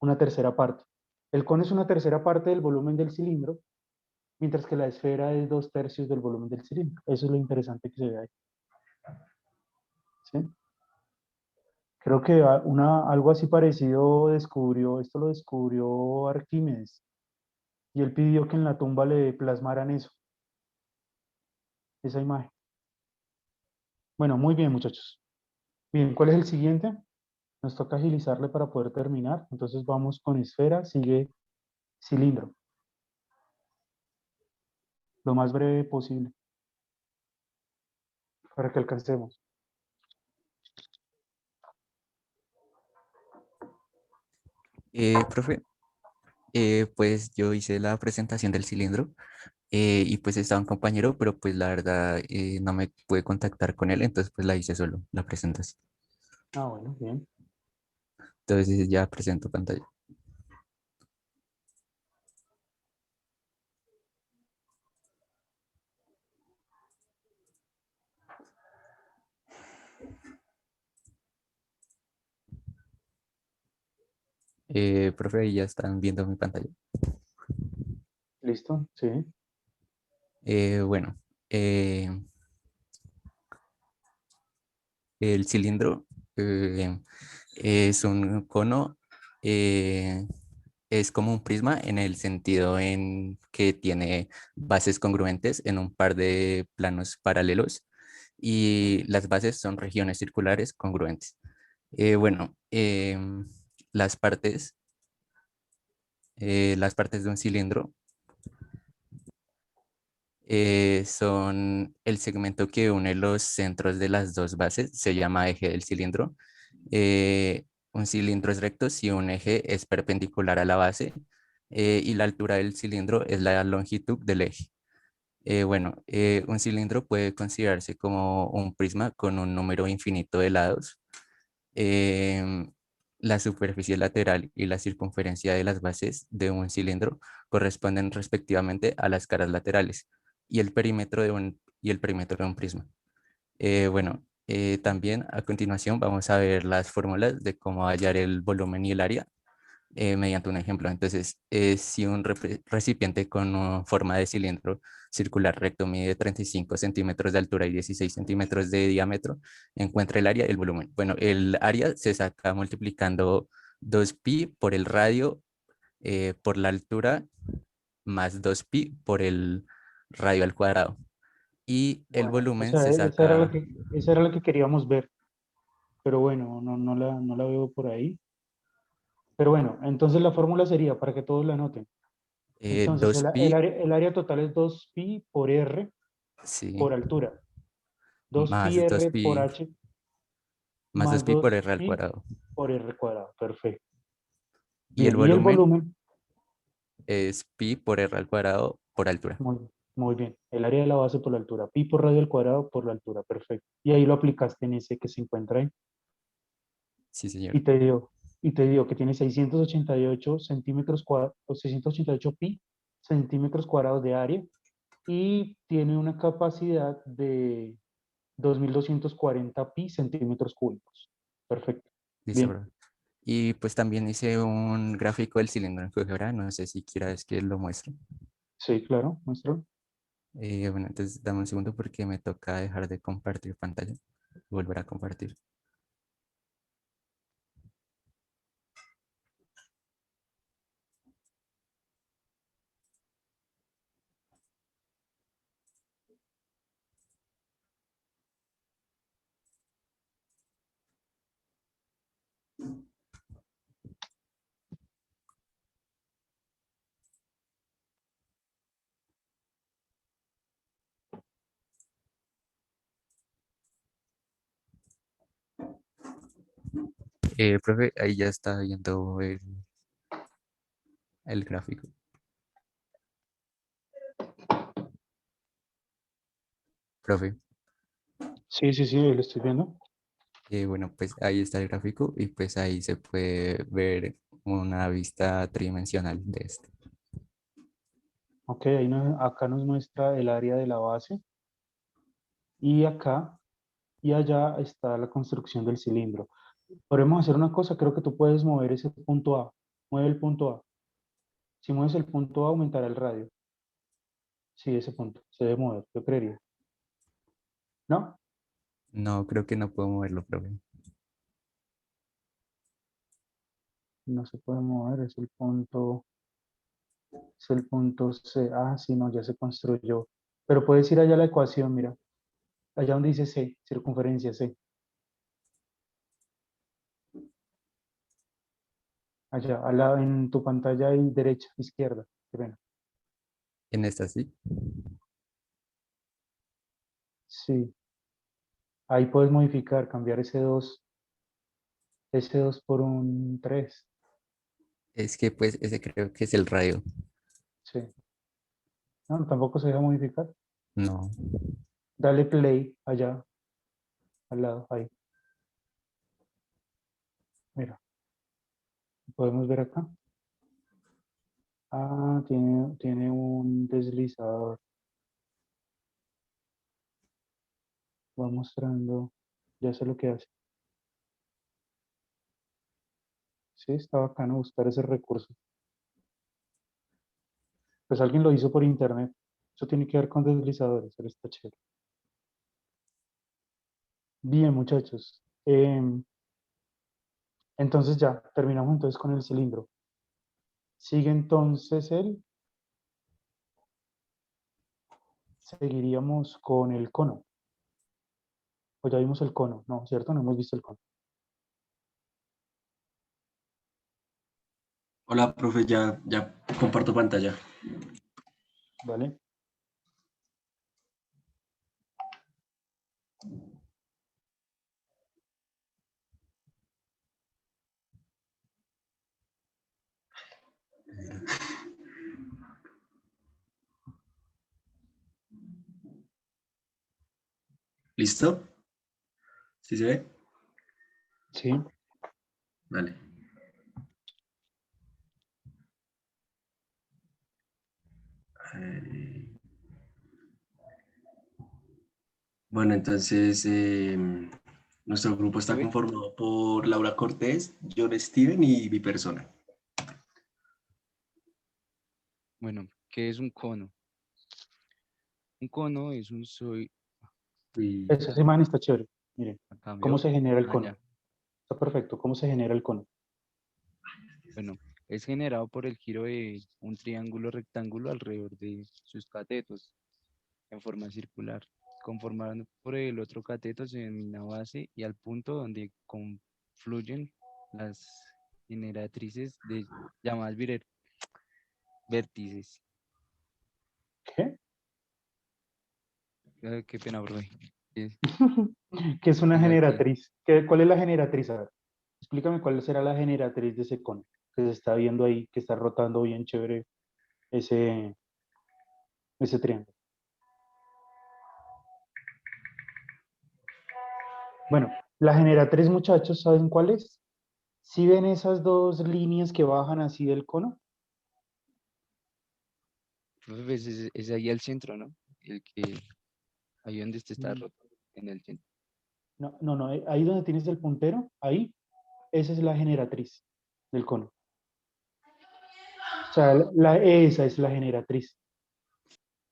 Una tercera parte. El cono es una tercera parte del volumen del cilindro, mientras que la esfera es 2/3 del volumen del cilindro. Eso es lo interesante que se ve ahí. ¿Sí? Creo que algo así parecido esto lo descubrió Arquímedes, y él pidió que en la tumba le plasmaran eso, esa imagen. Bueno, muy bien, muchachos. Bien, ¿cuál es el siguiente? Nos toca agilizarle para poder terminar. Entonces vamos con esfera, sigue cilindro, lo más breve posible, para que alcancemos. Profe, pues yo hice la presentación del cilindro y pues estaba un compañero, pero pues la verdad no me pude contactar con él, entonces pues la hice solo, la presentación. Bueno, bien. Entonces ya presento pantalla. Profe, ahí ya están viendo mi pantalla. ¿Listo? Sí. Bueno, eh, el cilindro es un cono, eh, es como un prisma en el sentido en que tiene bases congruentes en un par de planos paralelos y las bases son regiones circulares congruentes. Bueno, las partes de un cilindro son el segmento que une los centros de las dos bases, se llama eje del cilindro. Un cilindro es recto si un eje es perpendicular a la base y la altura del cilindro es la longitud del eje. Un cilindro puede considerarse como un prisma con un número infinito de lados. Em, la superficie lateral y la circunferencia de las bases de un cilindro corresponden respectivamente a las caras laterales y el perímetro de un prisma. También a continuación vamos a ver las fórmulas de cómo hallar el volumen y el área mediante un ejemplo. Entonces, si un recipiente con forma de cilindro circular recto mide 35 centímetros de altura y 16 centímetros de diámetro, encuentra el área y el volumen. Bueno, el área se saca multiplicando 2pi por el radio por la altura más 2pi por el radio al cuadrado. Y el Bueno, volumen se esa saca esa era la que queríamos ver, pero bueno, no la veo por ahí. Pero bueno, entonces la fórmula sería, para que todos la anoten. Entonces, 2pi, el área total es 2pi por r sí, por altura. 2pi más r por 2pi, h más más 2pi por r al 2pi cuadrado. por r cuadrado. Perfecto. Y el Bien, y el volumen volumen, es pi por r al cuadrado por altura. muy, muy bien. El área de la base por la altura. Pi por radio al cuadrado por la altura. Perfecto. Y ahí lo aplicaste en ese que se encuentra ahí. Sí, señor. Y te dio, y te dio que tiene 688 centímetros cuadrados, o 688 pi centímetros cuadrados de área y tiene una capacidad de 2240 pi centímetros cúbicos. Perfecto. Listo, Bien. bro. Y pues también hice un gráfico del cilindro en GeoGebra. No sé si quieras que lo muestre. Sí, claro, muestro. Entonces dame un segundo porque me toca dejar de compartir pantalla y volver a compartir. Profe, ahí ya está viendo el gráfico. Profe, Sí, sí, sí, lo estoy viendo. pues ahí está el gráfico y pues ahí se puede ver una vista tridimensional de este. Ok, acá nos muestra el área de la base y acá y allá está la construcción del cilindro. Podemos hacer una cosa, creo que tú puedes mover ese punto A. Mueve el punto A. Si mueves el punto A, aumentará el radio. Sí, ese punto. Se debe mover, yo creería. ¿No? No, creo que no puedo moverlo, profe. No se puede mover, es el punto C. Ah, sí, no, ya se construyó. Pero puedes ir allá a la ecuación, mira. Allá donde dice C, circunferencia C. Allá, en tu pantalla y derecha, izquierda. Qué pena. En esta sí. Sí, ahí puedes modificar, cambiar ese 2 por un 3. Es que pues ese creo que es el radio. Sí. No, tampoco se deja modificar. No. Dale play allá, al lado, ahí. Mira, podemos ver acá. Ah, tiene un deslizador. Va mostrando, ya sé lo que hace. Sí, está bacano buscar ese recurso. Pues alguien lo hizo por internet. Eso tiene que ver con deslizadores, pero está chévere. Bien, muchachos. Entonces ya, terminamos entonces con el cilindro. Sigue entonces seguiríamos con el cono. O ya vimos el cono, no, ¿cierto? No hemos visto el cono. Hola, profe, ya comparto pantalla. ¿Vale? ¿Listo? ¿Sí se ve? Sí. Vale. Eh, Bueno, entonces nuestro grupo está ¿Profe? conformado por Laura Cortés, John Steven y mi persona. Bueno, ¿qué es un cono? Un cono es un soy... Y Esa imagen está chévere. Miren, ¿cómo ¿Cambió? se genera el Ah, cono? ya. Está perfecto. ¿Cómo se genera el cono? Bueno, es generado por el giro de un triángulo rectángulo alrededor de sus catetos en forma circular. Conformado por el otro cateto se denomina base y al punto donde confluyen las generatrices de llamadas vértices. ¿Qué? Qué pena, profe. ¿Qué es una Es aquí. generatriz? ¿Cuál es la generatriz? A ver, explícame cuál será la generatriz de ese cono que se está viendo ahí, que está rotando bien chévere ese, ese triángulo. Bueno, la generatriz, muchachos, ¿saben cuál es? ¿Sí ven esas dos líneas que bajan así del cono? Profe, pues es ahí al centro, ¿no? El que, ahí donde usted está Mm, roto, en el centro. No, no, no, ahí donde tienes el puntero, ahí, esa es la generatriz del cono. O sea, esa es la generatriz.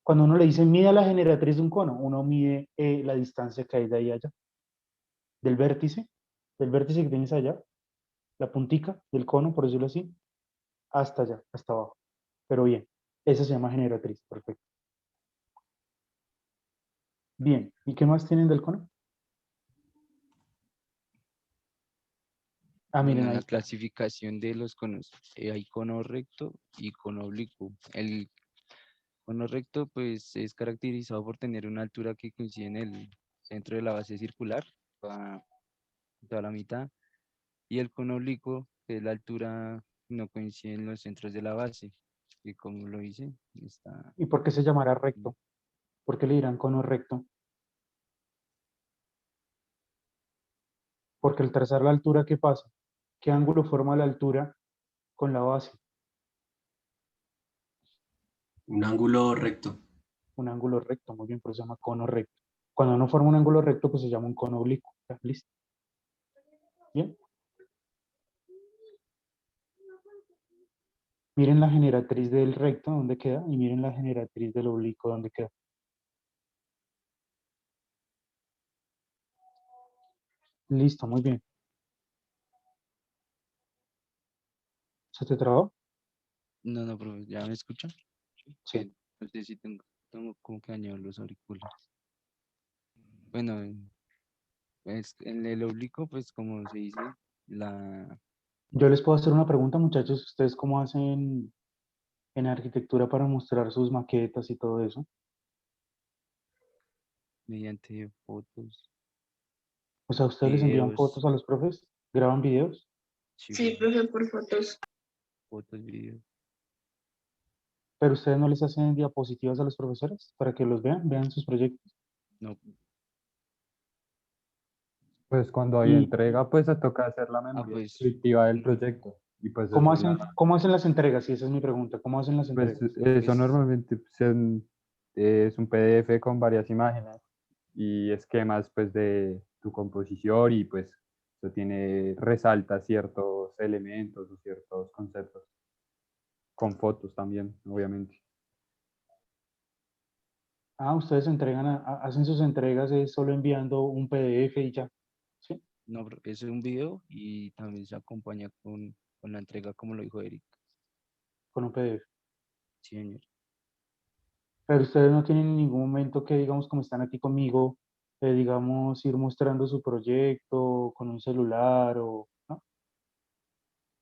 Cuando uno le dice mida la generatriz de un cono, uno mide la distancia que hay de ahí a allá, del del vértice que tienes allá, la puntica del cono, por decirlo así, hasta allá, hasta abajo. Pero bien, esa se llama generatriz, perfecto. Bien, ¿y qué más tienen del cono? Ah, Bueno, miren, en ahí la está. clasificación de los conos, hay cono recto y cono oblicuo. El cono recto, pues, es caracterizado por tener una altura que coincide en el centro de la base circular, toda, toda la mitad, y el cono oblicuo, que es la altura que no coincide en los centros de la base, y como lo hice, está... ¿Y por qué se llamará recto? ¿Por qué le dirán cono recto? Porque al trazar la altura, ¿qué pasa? ¿Qué ángulo forma la altura con la base? un ángulo recto. Un ángulo recto, muy bien, por eso se llama cono recto. Cuando no forma un ángulo recto, pues se llama un cono oblicuo. ¿Ya? ¿Listo? Bien. Miren la generatriz del recto, ¿dónde queda? Y miren la generatriz del oblicuo, ¿dónde queda? Listo, muy bien. ¿Se te trabó? No, no, pero ¿ya me escuchan? Sí. No sé si tengo como que dañado los auriculares. Bueno, pues, en el oblicuo, pues como se dice, la... Yo les puedo hacer una pregunta, muchachos. ¿Ustedes cómo hacen en arquitectura para mostrar sus maquetas y todo eso? mediante fotos, O sea, ¿ustedes les envían videos, fotos a los profes? ¿Graban videos? sí, Sí, profe, por fotos. fotos, videos. ¿Pero ustedes no les hacen diapositivas a los profesores para que los vean, vean sus proyectos? No, Pues cuando hay ¿Y entrega, pues se toca hacer la memoria pues, descriptiva del mm, proyecto. Y pues eso es cómo hacen las entregas? Y esa es mi pregunta. ¿Cómo hacen las pues entregas? eso pues, normalmente pues, es un PDF con varias imágenes y esquemas pues de tu composición y pues eso resalta ciertos elementos o ciertos conceptos, con fotos también, obviamente. Ah, ustedes entregan, hacen sus entregas solo enviando un PDF y ya. ¿Sí? no, es un video y también se acompaña con la entrega, como lo dijo Eric. Con un PDF. Sí, señor. Pero ustedes no tienen en ningún momento que, digamos, como están aquí conmigo, digamos, ir mostrando su proyecto con un celular o, ¿no?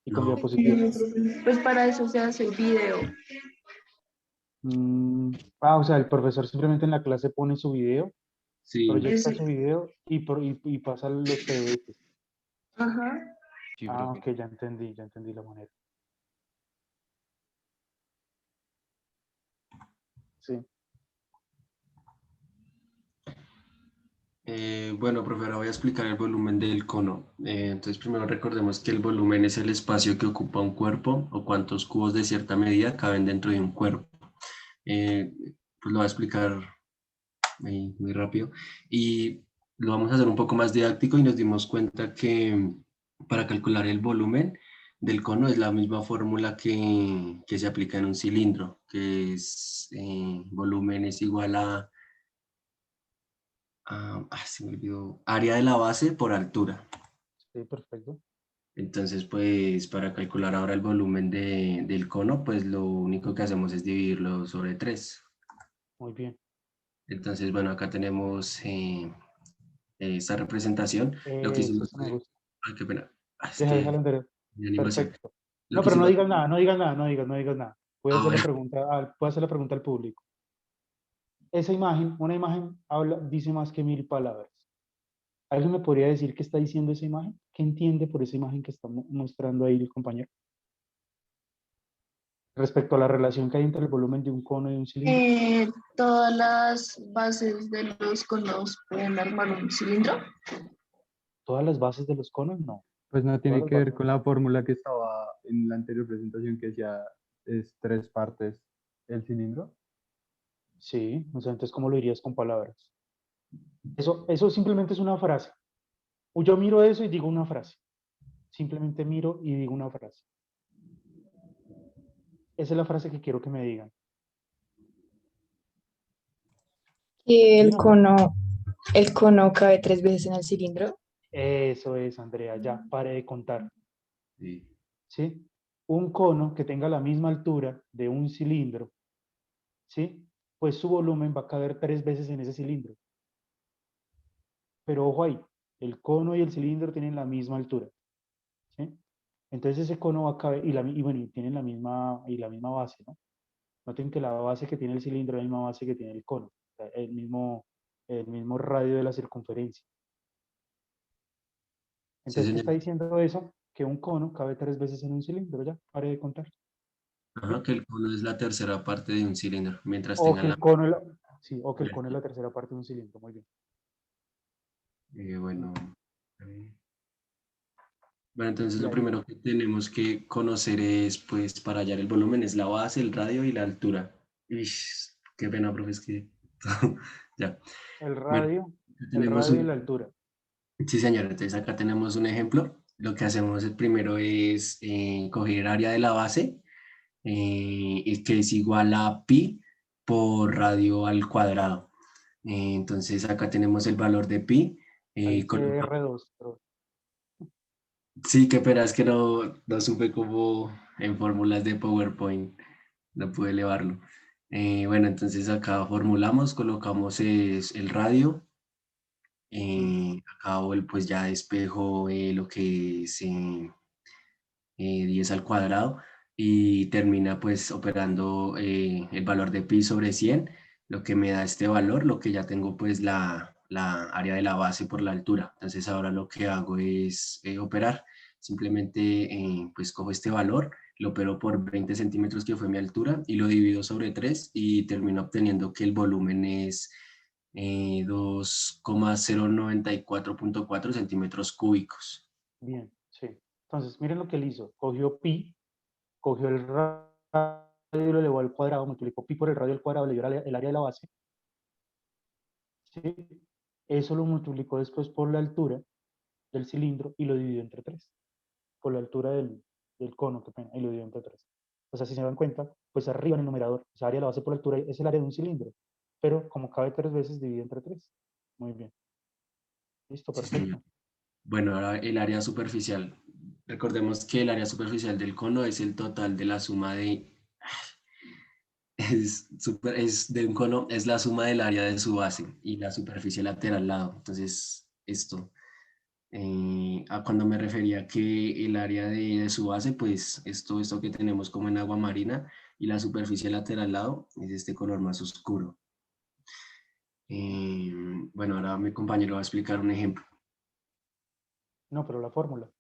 Y con No, diapositivas. Pues para eso se hace el video. O sea, el profesor simplemente en la clase pone su video, sí, proyecta Ese. su video y pasa los PDFs. Ajá. Sí, Ah, profe. ok, ya entendí la manera. Sí. Bueno, profe, ahora voy a explicar el volumen del cono. Entonces, primero recordemos que el volumen es el espacio que ocupa un cuerpo o cuántos cubos de cierta medida caben dentro de un cuerpo. Eh, pues lo voy a explicar muy rápido. Y lo vamos a hacer un poco más didáctico y nos dimos cuenta que para calcular el volumen del cono es la misma fórmula que se aplica en un cilindro, que es volumen es igual a se me olvidó, área de la base por altura. Sí, perfecto. Entonces, pues para calcular ahora el volumen del cono, pues lo único que hacemos es dividirlo sobre 3. Muy bien. Entonces, bueno, acá tenemos esta representación. Lo que hicimos Eso me fue, gusta. ay, qué pena, es Déjalo que entender. mi animación. Perfecto. Lo No, que pero no hicimos, digas nada, no digas nada, no digas nada. Voy a hacer la bueno, pregunta, voy a hacer la pregunta al público. Esa imagen, una imagen dice más que 1000 palabras. ¿Alguien me podría decir qué está diciendo esa imagen? ¿Qué entiende por esa imagen que está mostrando ahí el compañero? Respecto a la relación que hay entre el volumen de un cono y un cilindro. Todas las bases de los conos pueden armar un cilindro. ¿Todas las bases de los conos? No. Pues no Todas tiene las que ver bases. con la fórmula que estaba en la anterior presentación que decía es 3 partes el cilindro. Sí, o sea, entonces, ¿cómo lo dirías con palabras? Eso simplemente es una frase. O yo miro eso y digo una frase. Simplemente miro y digo una frase. Esa es la frase que quiero que me digan. Que Díganme. el cono cabe 3 veces en el cilindro. Eso es, Andrea, ya pare de contar. sí. ¿Sí? Un cono que tenga la misma altura de un cilindro, ¿sí? Pues su volumen va a caber 3 veces en ese cilindro. Pero ojo ahí, el cono y el cilindro tienen la misma altura, ¿sí? Entonces ese cono va a caber, y bueno, y tienen la misma base, ¿no? Noten que la base que tiene el cilindro es la misma base que tiene el cono, o sea, el mismo radio de la circunferencia. Sí, Entonces, ¿qué señor. está diciendo eso? Que un cono cabe 3 veces en un cilindro, ya, pare de contar. Ajá, que el cono es la tercera parte de un cilindro, mientras O que tengan el la... cono, sí, o que el cono es la tercera parte de un cilindro, muy bien. Bueno, bueno, entonces Y lo ahí, primero que tenemos que conocer es, pues, para hallar el volumen, es la base, el radio y la altura. Ish, qué pena, profe, es que... ya. el Bueno, radio, acá el tenemos radio y la un... altura. Sí, señor, entonces acá tenemos un ejemplo. Lo que hacemos primero es coger el área de la base, que es igual a pi por radio al cuadrado. Entonces acá tenemos el valor de pi. Ahí dice Colocamos... R2, pero Sí, qué pena, es que no supe cómo en fórmulas de PowerPoint, no pude elevarlo. Bueno, entonces acá formulamos, colocamos el radio, acá pues ya despejo lo que es 10 al cuadrado y termina pues operando el valor de pi sobre 100, lo que me da este valor, lo que ya tengo pues la área de la base por la altura. Entonces ahora lo que hago es operar, simplemente pues cojo este valor, lo opero por 20 centímetros que fue mi altura y lo divido sobre 3 y termino obteniendo que el volumen es 2,094.4 centímetros cúbicos. bien, sí. Entonces, miren lo que él hizo. Cogió pi, cogió el radio y lo elevó al cuadrado, multiplicó pi por el radio al cuadrado, le dio el área de la base, ¿sí? Eso lo multiplicó después por la altura del cilindro y lo dividió entre 3. Por la altura del cono, qué pena, y lo dividió entre 3. O sea, si se dan cuenta, pues arriba en el numerador, esa área de la base por altura es el área de un cilindro, pero como cabe 3 veces, divide entre 3. Muy bien. Listo, Sí, señor. perfecto. Bueno, ahora el área superficial. Recordemos que el área superficial del cono es el total de la suma de... Es de un cono, es la suma del área de su base y la superficie lateral al lado. Entonces, esto, a cuando me refería que el área de su base, pues esto que tenemos como en agua marina y la superficie lateral al lado es este color más oscuro. Bueno, ahora mi compañero va a explicar un ejemplo. No, pero la fórmula.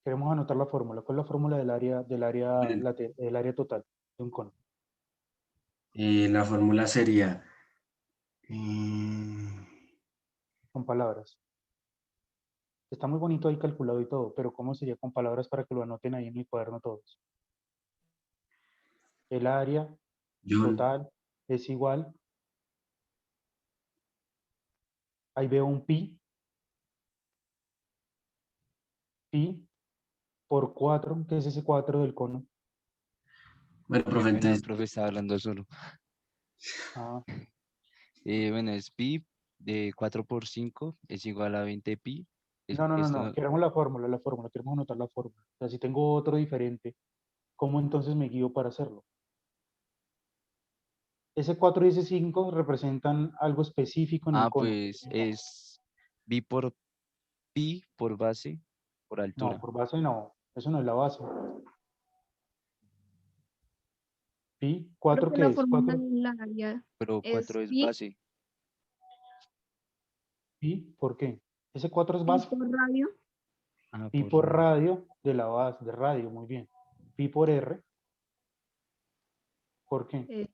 Queremos anotar la fórmula. ¿Cuál es la fórmula Bueno, del área total de un cono? la fórmula sería... eh, con palabras. Está muy bonito ahí calculado y todo, pero ¿cómo sería con palabras para que lo anoten ahí en mi cuaderno todos? El área John, total es igual, ahí veo un pi por 4, ¿qué es ese 4 del cono? bueno, Qué profe, pena, el entonces, profe estaba hablando solo. Ah, Bueno, es pi de 4 por 5 es igual a 20 pi. no, queremos la fórmula, queremos anotar la fórmula. O sea, si tengo otro diferente, ¿cómo entonces me guío para hacerlo? Ese 4 y ese 5 representan algo específico en el cono. Pues es pi por base por No, altura. por base no, eso no es la base. Pi, Creo 4 que ¿qué la es? fórmula 4 del área Pero es 4 es pi, base. pi, ¿por qué? Ese 4 es pi base. por radio, Pi Por por radio de la base, de radio, muy bien. Pi por R, ¿por qué? eh,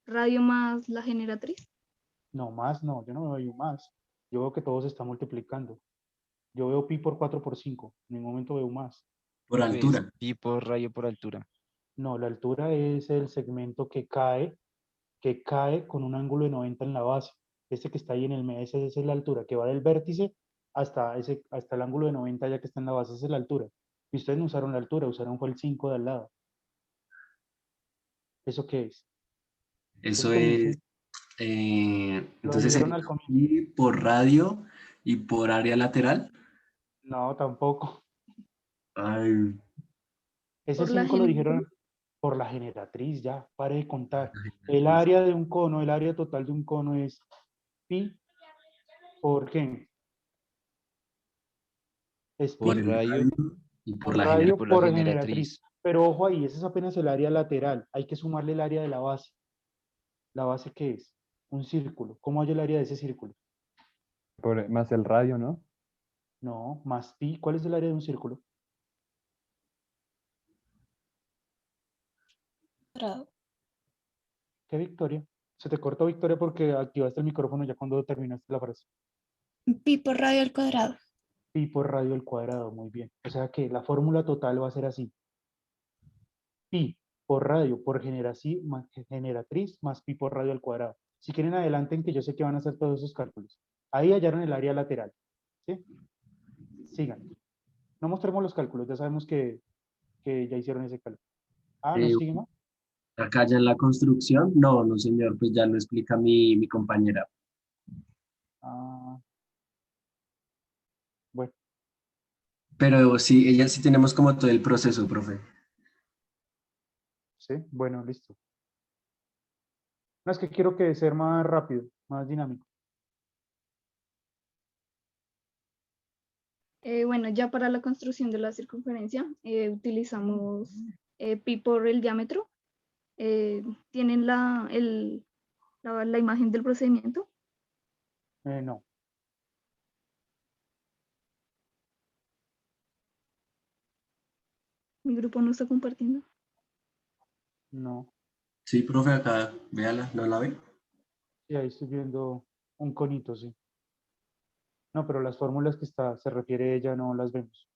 radio más la generatriz. No, más no, yo no veo más. Yo veo que todo se está multiplicando. Yo veo pi por 4 por 5. En ningún momento veo más. por pues altura. pi por radio por altura. No, la altura es el segmento que cae con un ángulo de 90 en la base. Este que está ahí en el medio, esa es la altura, que va del vértice hasta el ángulo de 90 ya que está en la base, esa es la altura. Y ustedes no usaron la altura, usaron fue el 5 de al lado. ¿Eso qué es? Eso Eso que me es, dicen, lo entonces dijeron sería al comienzo. pi por radio y por área lateral. No, tampoco. Ay, Ese Por la 5 lo generatriz. dijeron por la generatriz, ya, pare de contar. El matriz. área de un cono, el área total de un cono es pi por qué? Es Por Por pi el radio radio y por por la y radio por la por generatriz. generatriz. Pero ojo ahí, ese es apenas el área lateral. Hay que sumarle el área de la base. ¿La base qué es? Un círculo. ¿Cómo hay el área de ese círculo? Más el radio, ¿no? No, más pi. ¿Cuál es el área de un círculo? Cuadrado. ¿Qué Victoria? Se te cortó Victoria porque activaste el micrófono ya cuando terminaste la frase. Pi por radio al cuadrado. Pi por radio al cuadrado, muy bien. O sea que la fórmula total va a ser así. Pi por radio por generatriz más pi por radio al cuadrado. Si quieren adelanten que yo sé que van a hacer todos esos cálculos. Ahí hallaron el área lateral. ¿Sí? Sigan. No mostremos los cálculos, ya sabemos que ya hicieron ese cálculo. Ah, ¿no Eh, sigue más? acá ya en la construcción, no, no señor, pues ya lo explica mi compañera. Ah, bueno, Pero sí, ella sí tenemos como todo el proceso, profe. sí, bueno, listo. No, es que quiero que sea más rápido, más dinámico. Bueno, ya para la construcción de la circunferencia utilizamos pi por el diámetro. ¿Tienen la imagen del procedimiento? No, Mi grupo no está compartiendo. no. Sí, profe, acá, véala, ¿no la ve? Sí, ahí estoy viendo un conito, sí. No, pero las fórmulas que se refiere ella no las vemos.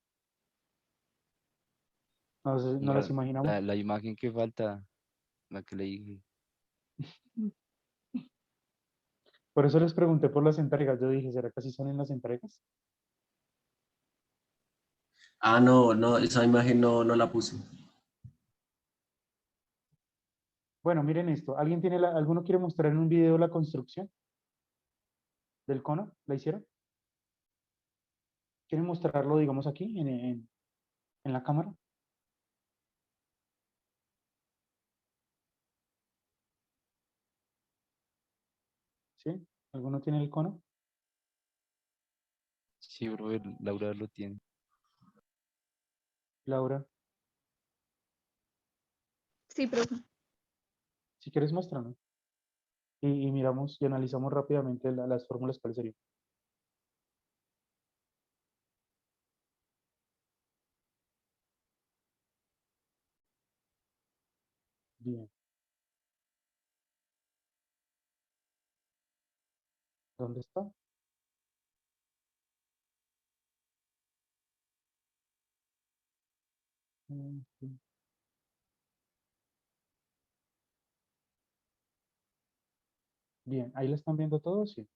No, no las La, imaginamos. la imagen que falta, la que le dije. Por eso les pregunté por las entregas. Yo dije, ¿será que así son en las entregas? Ah, no, no, esa imagen no, no la puse. Bueno, miren esto. ¿Alguno quiere mostrar en un video la construcción del cono? ¿La hicieron? ¿Quieren mostrarlo, digamos, aquí en la cámara? ¿Sí? ¿Alguno tiene el cono? Sí, bro, Laura lo tiene. Laura, Sí, profe. si quieres, muéstranos. Y miramos y analizamos rápidamente las fórmulas cuáles serían. Bien. ¿Dónde está? Bien, ¿ahí lo están viendo todos? Sí.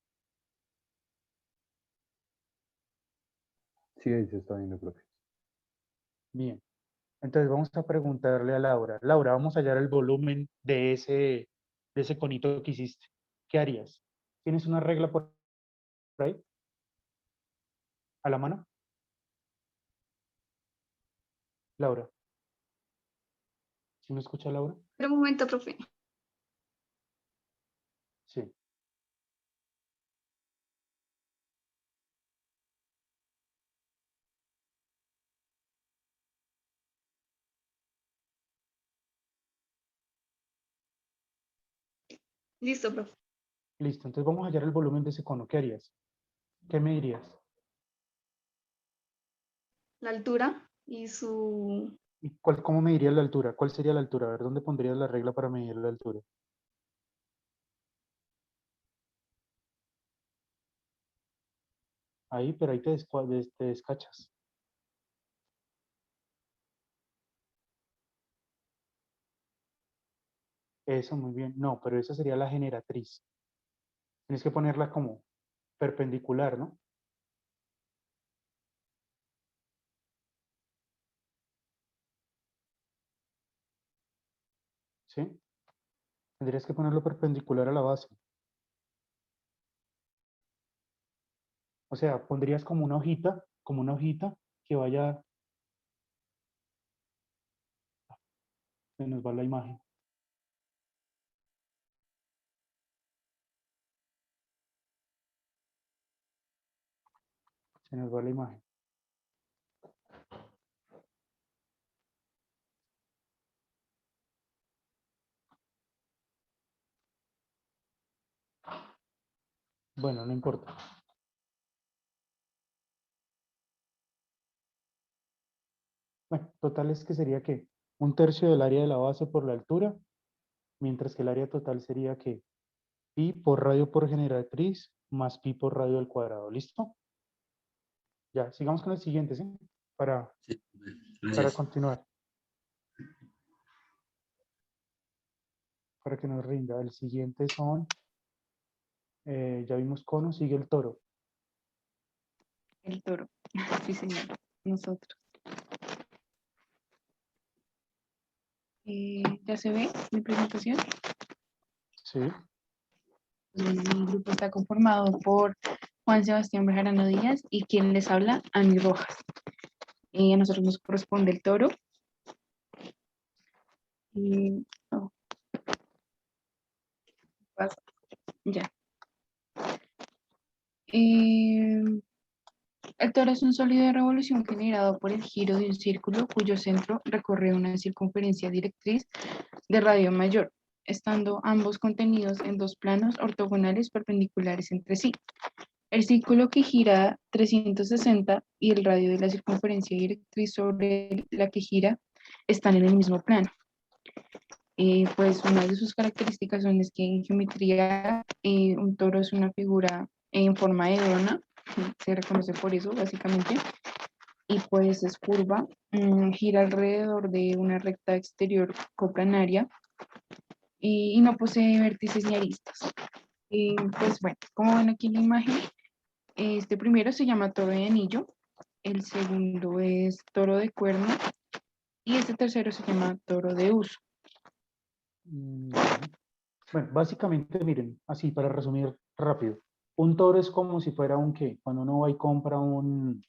Sí, ahí se está viendo, profe. Bien. Entonces vamos a preguntarle a Laura. Laura, vamos a hallar el volumen de ese conito que hiciste. ¿Qué harías? ¿Tienes una regla por ahí? ¿A la mano? Laura. ¿Sí me escucha, Laura? Pero un momento, profe. Sí. Listo, profe. Listo. Entonces vamos a hallar el volumen de ese cono. ¿Qué harías? ¿Qué me dirías? La altura y su... ¿Y cómo medirías la altura? ¿Cuál sería la altura? A ver, ¿dónde pondrías la regla para medir la altura? Ahí, pero ahí te descachas. Eso, muy bien. No, pero esa sería la generatriz. Tienes que ponerla como perpendicular, ¿no? ¿Sí? Tendrías que ponerlo perpendicular a la base. O sea, pondrías como una hojita que vaya... Se nos va la imagen. Se nos va la imagen. Bueno, no importa. Bueno, total es que sería que 1/3 del área de la base por la altura, mientras que el área total sería que pi por radio por generatriz más pi por radio al cuadrado. ¿Listo? Ya, sigamos con el siguiente, ¿sí? Para Sí, gracias. continuar. Para que nos rinda. El siguiente son, ya vimos cono, sigue el toro. El toro. Sí, señor. Nosotros. ¿Ya se ve mi presentación? Sí. Bueno, mi grupo está conformado por Juan Sebastián Bejarano Díaz y quien les habla, Ani Rojas. A nosotros nos corresponde el toro. Oh, pasa. Ya. El toro es un sólido de revolución generado por el giro de un círculo cuyo centro recorre una circunferencia directriz de radio mayor, estando ambos contenidos en dos planos ortogonales perpendiculares entre sí. El círculo que gira 360 y el radio de la circunferencia directriz sobre la que gira están en el mismo plano. Pues una de sus características son es que en geometría un toro es una figura en forma de dona, se reconoce por eso básicamente, y pues es curva, gira alrededor de una recta exterior coplanaria y no posee vértices ni aristas. Pues bueno, como ven aquí en la imagen, este primero se llama toro de anillo, el segundo es toro de cuerno y este tercero se llama toro de uso. Bueno, básicamente, miren, así para resumir rápido. Un toro es como si fuera un qué. Cuando uno va y compra ¿un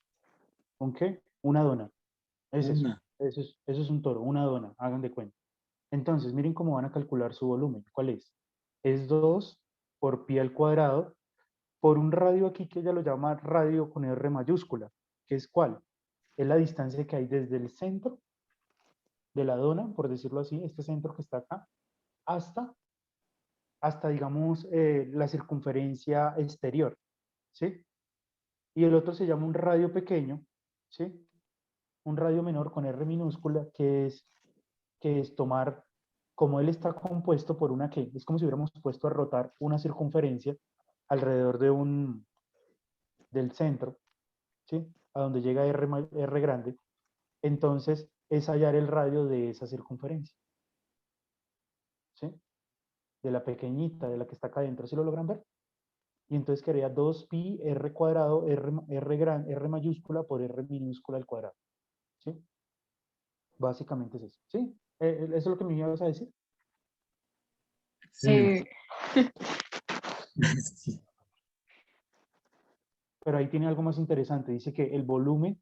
qué? Una dona. Es eso. Una. Eso es un toro, una dona, hagan de cuenta. Entonces, miren cómo van a calcular su volumen. ¿Cuál es? Es 2 por pi al cuadrado por un radio aquí que ella lo llama radio con R mayúscula. ¿Qué es cuál? Es la distancia que hay desde el centro de la dona, por decirlo así, este centro que está acá, hasta digamos, la circunferencia exterior, ¿sí? Y el otro se llama un radio pequeño, ¿sí? Un radio menor con R minúscula, que es tomar, como él está compuesto por una que, es como si hubiéramos puesto a rotar una circunferencia alrededor del centro, ¿sí? A donde llega R grande. Entonces, es hallar el radio de esa circunferencia. ¿Sí? De la pequeñita, de la que está acá adentro. ¿Sí lo logran ver? Y entonces quedaría 2pi r cuadrado, r mayúscula por r minúscula al cuadrado. ¿Sí? Básicamente es eso. ¿Sí? ¿Eso es lo que me ibas a decir? Eh, Sí. Pero ahí tiene algo más interesante. Dice que el volumen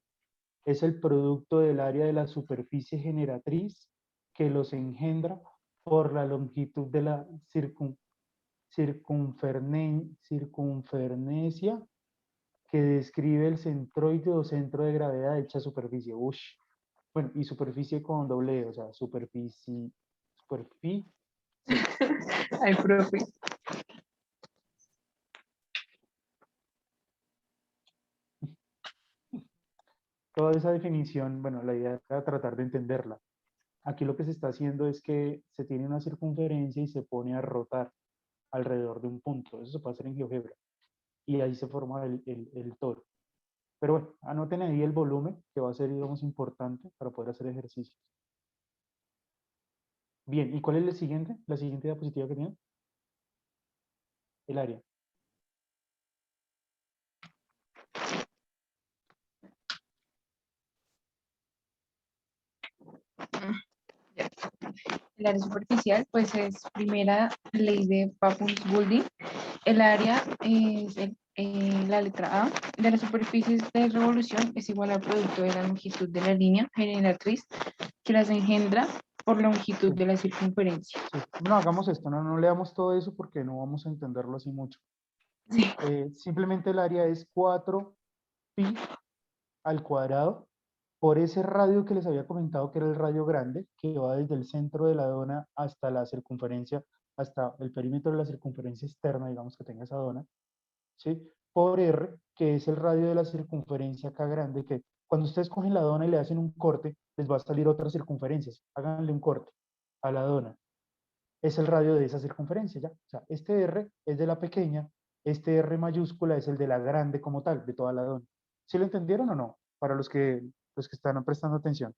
es el producto del área de la superficie generatriz que los engendra por la longitud de la circunferencia que describe el centroide o centro de gravedad de dicha superficie. Ush. Bueno, y superficie con doble E, o sea, superficie. Ay, profe. Toda esa definición, bueno, la idea era tratar de entenderla. Aquí lo que se está haciendo es que se tiene una circunferencia y se pone a rotar alrededor de un punto. Eso se puede hacer en GeoGebra. Y ahí se forma el toro. Pero bueno, anoten ahí el volumen, que va a ser, digamos, importante para poder hacer ejercicios. Bien, ¿y cuál es la siguiente? La siguiente diapositiva que tiene. El área. El área superficial, pues es primera ley de Papus-Goulding. El área es la letra A de las superficies de revolución es igual al producto de la longitud de la línea generatriz que las engendra por longitud de la circunferencia. Sí. No hagamos esto, no leamos todo eso porque no vamos a entenderlo así mucho. Sí. Simplemente el área es 4pi al cuadrado por ese radio que les había comentado que era el radio grande, que va desde el centro de la dona hasta la circunferencia, hasta el perímetro de la circunferencia externa, digamos que tenga esa dona, ¿sí? Por R, que es el radio de la circunferencia acá grande, que cuando ustedes cogen la dona y le hacen un corte, les va a salir otras circunferencias. Háganle un corte a la dona. Es el radio de esa circunferencia, ¿ya? O sea, este R es de la pequeña, este R mayúscula es el de la grande como tal, de toda la dona. ¿Sí lo entendieron o no? Para los que están prestando atención.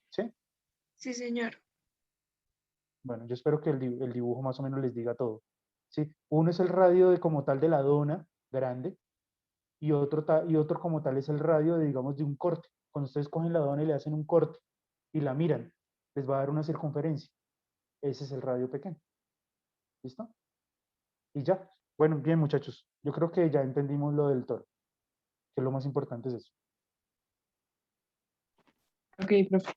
¿Sí? Sí, señor. Bueno, yo espero que el dibujo más o menos les diga todo. ¿Sí? Uno es el radio de, como tal de la dona grande y otro como tal es el radio de, digamos, de un corte. Cuando ustedes cogen la dona y le hacen un corte y la miran, les va a dar una circunferencia. Ese es el radio pequeño. ¿Listo? Y ya. Bueno, bien muchachos. Yo creo que ya entendimos lo del toro. Que lo más importante es eso. Ok, profe.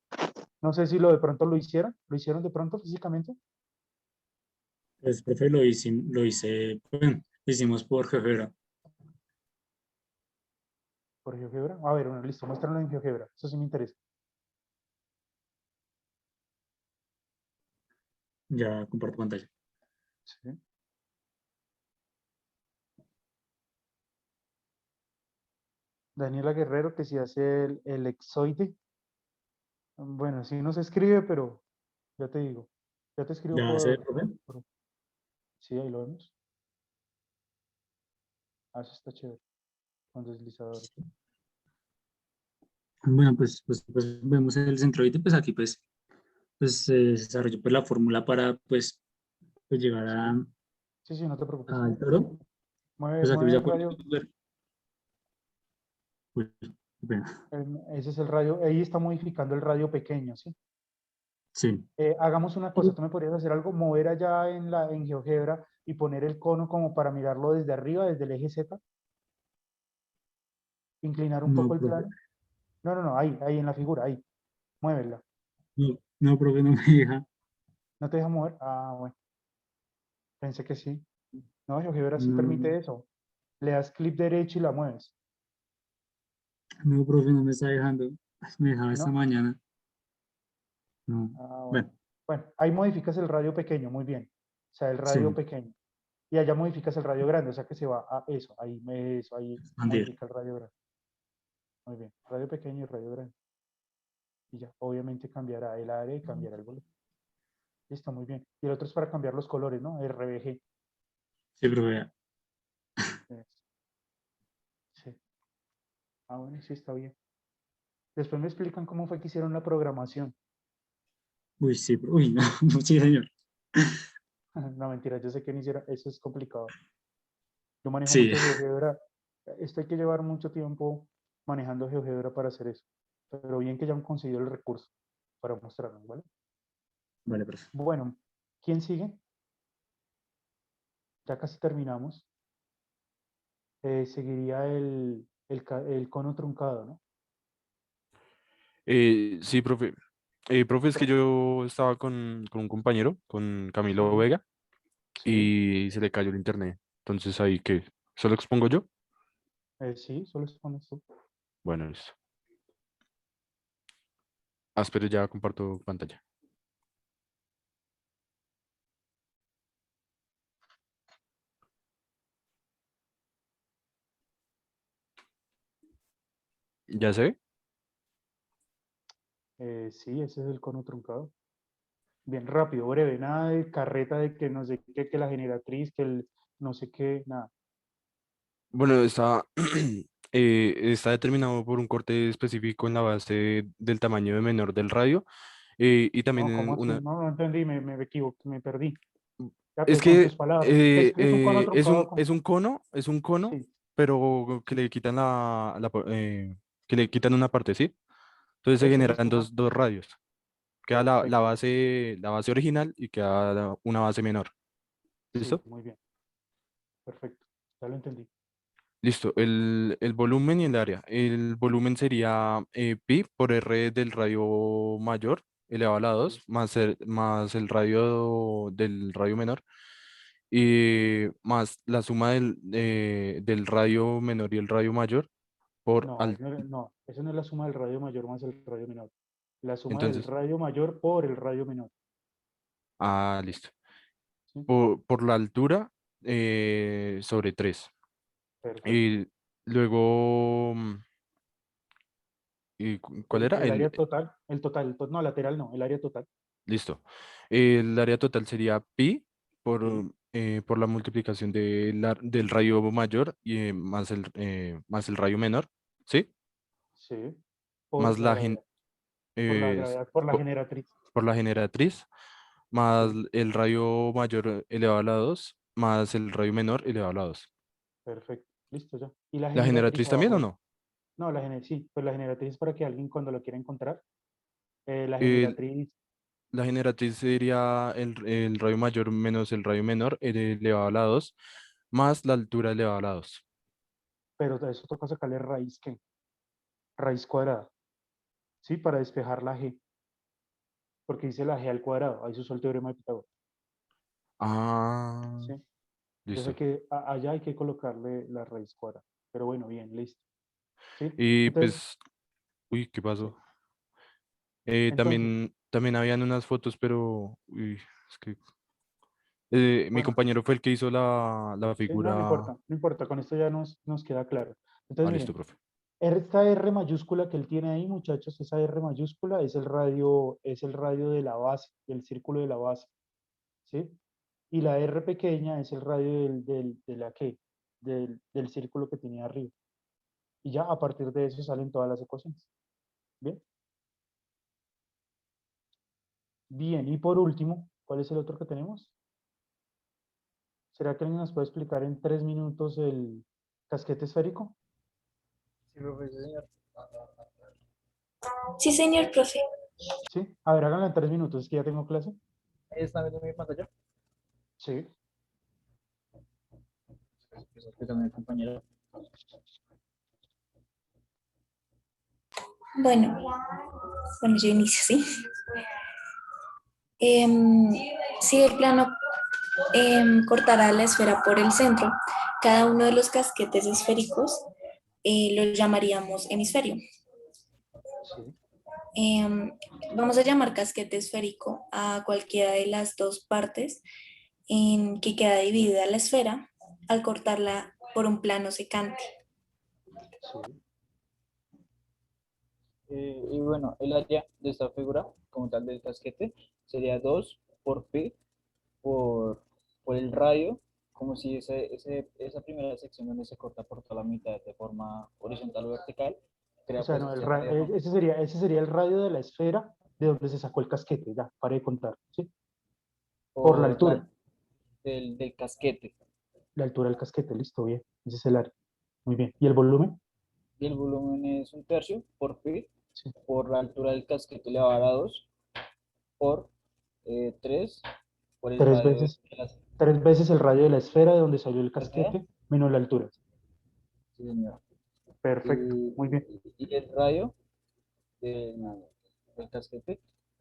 No sé si lo de pronto lo hicieron. ¿Lo hicieron de pronto físicamente? Pues, profe, lo hice, bueno, lo hicimos por GeoGebra. ¿Por GeoGebra? A ver, bueno, listo. Muéstranlo en GeoGebra. Eso sí me interesa. Ya comparto pantalla. Sí. Daniela Guerrero, que si hace el exoide. Bueno, sí no se escribe, pero ya te digo. Ya te escribo ¿Ya se ve, profe? Sí, ahí lo vemos. Ah, eso está chévere. Con deslizador. Bueno, pues vemos el centroide, pues aquí pues se desarrolló pues, la fórmula para pues llegar Sí, no te preocupes. al toro. Mueve, Pues aquí mueve ya el radio. podemos ver. Uy, bueno, Ese es el radio. Ahí está modificando el radio pequeño, ¿sí? sí. Hagamos una cosa. Tú me podrías hacer algo, mover allá en GeoGebra y poner el cono como para mirarlo desde arriba, desde el eje Z. Inclinar un No, poco el profe. plano. No, ahí en la figura, ahí. Muévela. No, profe, no me deja. ¿No te deja mover? Ah, bueno. Pensé que sí. No, GeoGebra sí No, permite eso. Le das clic derecho y la mueves. no, profe, no me está dejando. Me dejaba esta ¿No? mañana. No. Ah, bueno. Bueno, Bueno, ahí modificas el radio pequeño, muy bien. O sea, el radio sí, pequeño. Y allá modificas el radio grande, o sea que se va a eso, ahí expandir. modifica el radio grande. Muy bien, radio pequeño y radio grande. Y ya, obviamente cambiará el área y cambiará el volumen. Listo, muy bien. Y el otro es para cambiar los colores, ¿no? RBG. Sí, profe. Sí. Ah, bueno, sí, está bien. Después me explican cómo fue que hicieron la programación. Uy, sí, uy, no, no, sí, señor. No, mentira, yo sé que no hiciera, eso es complicado. Yo manejo Sí, mucho GeoGebra. Esto hay que llevar mucho tiempo manejando GeoGebra para hacer eso. Pero bien que ya han conseguido el recurso para mostrarnos, ¿vale? vale, profe. Bueno, ¿quién sigue? Ya casi terminamos. Seguiría el cono truncado, ¿no? Sí, profe. Profe, es que yo estaba con un compañero, con Camilo Sí, Vega, sí, y se le cayó el internet. Entonces ahí que, ¿solo expongo yo? sí, solo expones tú. Bueno, listo. Ah, espere, ya comparto pantalla. ¿Ya se ve? Sí, ese es el cono truncado. Bien rápido, breve, nada de carreta de que no sé qué, que la generatriz, que el no sé qué, nada. Bueno, está, está determinado por un corte específico en la base del tamaño de menor del radio, y también No, en ¿cómo así? una... No, no entendí, me equivoqué, me perdí. Ya, Es pues con tus que palabras. Es un cono truncado con... es un cono, Sí, pero que le quitan que le quitan una parte, ¿sí? Entonces se eso generan listo, ya. dos radios. Queda Perfecto. la base original y queda una base menor. Sí, ¿Listo? muy bien. Perfecto. Ya lo entendí. Listo. El volumen y el área. El volumen sería pi por r del radio mayor elevado a la Sí, 2 más el radio del radio menor, y más la suma del radio menor y el radio mayor por no, al. no, eso no es la suma del radio mayor más el radio menor. La suma del Entonces, radio mayor por el radio menor. listo. ¿Sí? Por la altura sobre 3. Perfecto. Y luego, ¿cuál era? El área total, no, lateral no, el área total. Listo. El área total sería pi Sí, por la multiplicación del radio mayor y más el radio menor, ¿sí? sí, Más por la la gen- gravedad, por la eh, gravedad, por la po- generatriz. por la generatriz, más Sí, el radio mayor elevado a la 2 más el radio menor elevado a la 2. perfecto. Listo ya. ¿Y la ¿La generatriz generatriz también o abajo? no? No, sí, pues la generatriz es para que alguien cuando lo quiera encontrar, la El- generatriz, la generatriz sería el radio mayor menos el radio menor elevado a la 2 más la altura elevada a la 2. pero de eso toca sacarle raíz, ¿qué? Raíz cuadrada, ¿sí? Para despejar la g, porque dice la g al cuadrado, ahí se usó el teorema de Pitágoras, Ah, ¿sí? Entonces listo. allá hay que colocarle la raíz cuadrada, pero bueno, bien, listo, ¿sí? Y Entonces, pues, uy, ¿qué sí, pasó? entonces, También habían unas fotos, pero uy, es que mi bueno, compañero fue el que hizo la sí, no, figura. no importa, con esto ya nos queda claro. Entonces, Listo, miren, profe. esta R mayúscula que él tiene ahí, muchachos, esa R mayúscula es el radio de la base, del círculo de la base, ¿sí? Y la R pequeña es el radio de la que, del círculo que tiene arriba. Y ya a partir de eso salen todas las ecuaciones. ¿Bien? Bien, y por último, ¿cuál es el otro que tenemos? ¿Será que alguien nos puede explicar en 3 minutos el casquete esférico? Sí, profe, sí, señor. Sí, señor profe. Sí, a ver, háganlo en 3 minutos, es que ya tengo clase. Ahí está viendo mi pantalla. Sí, Eso explicando mi compañero. Bueno, bueno, yo inicio, ¿sí? Em, si el plano cortara la esfera por el centro, cada uno de los casquetes esféricos lo llamaríamos hemisferio. sí, Em, Vamos a llamar casquete esférico a cualquiera de las dos partes en que queda dividida la esfera al cortarla por un plano secante. sí. Y bueno, el área de esta figura, como tal del casquete, sería 2 por pi por el radio como si esa primera sección donde se corta por toda la mitad de forma horizontal o vertical, crea O sea, pues no, ese radio. ese sería el radio de la esfera de donde se sacó el casquete, ya, para de contar, ¿sí? Por la altura. Del casquete. La altura del casquete, listo, bien. Ese es el área. Muy bien. ¿Y el volumen? Y el volumen es 1/3 por pi, Sí. por la altura del casquete elevado a 2, por 3, por el Tres radio veces, de las... 3 veces el radio de la esfera de donde salió el casquete, menos la altura. Sí, señor. Perfecto, muy bien. Y el radio del casquete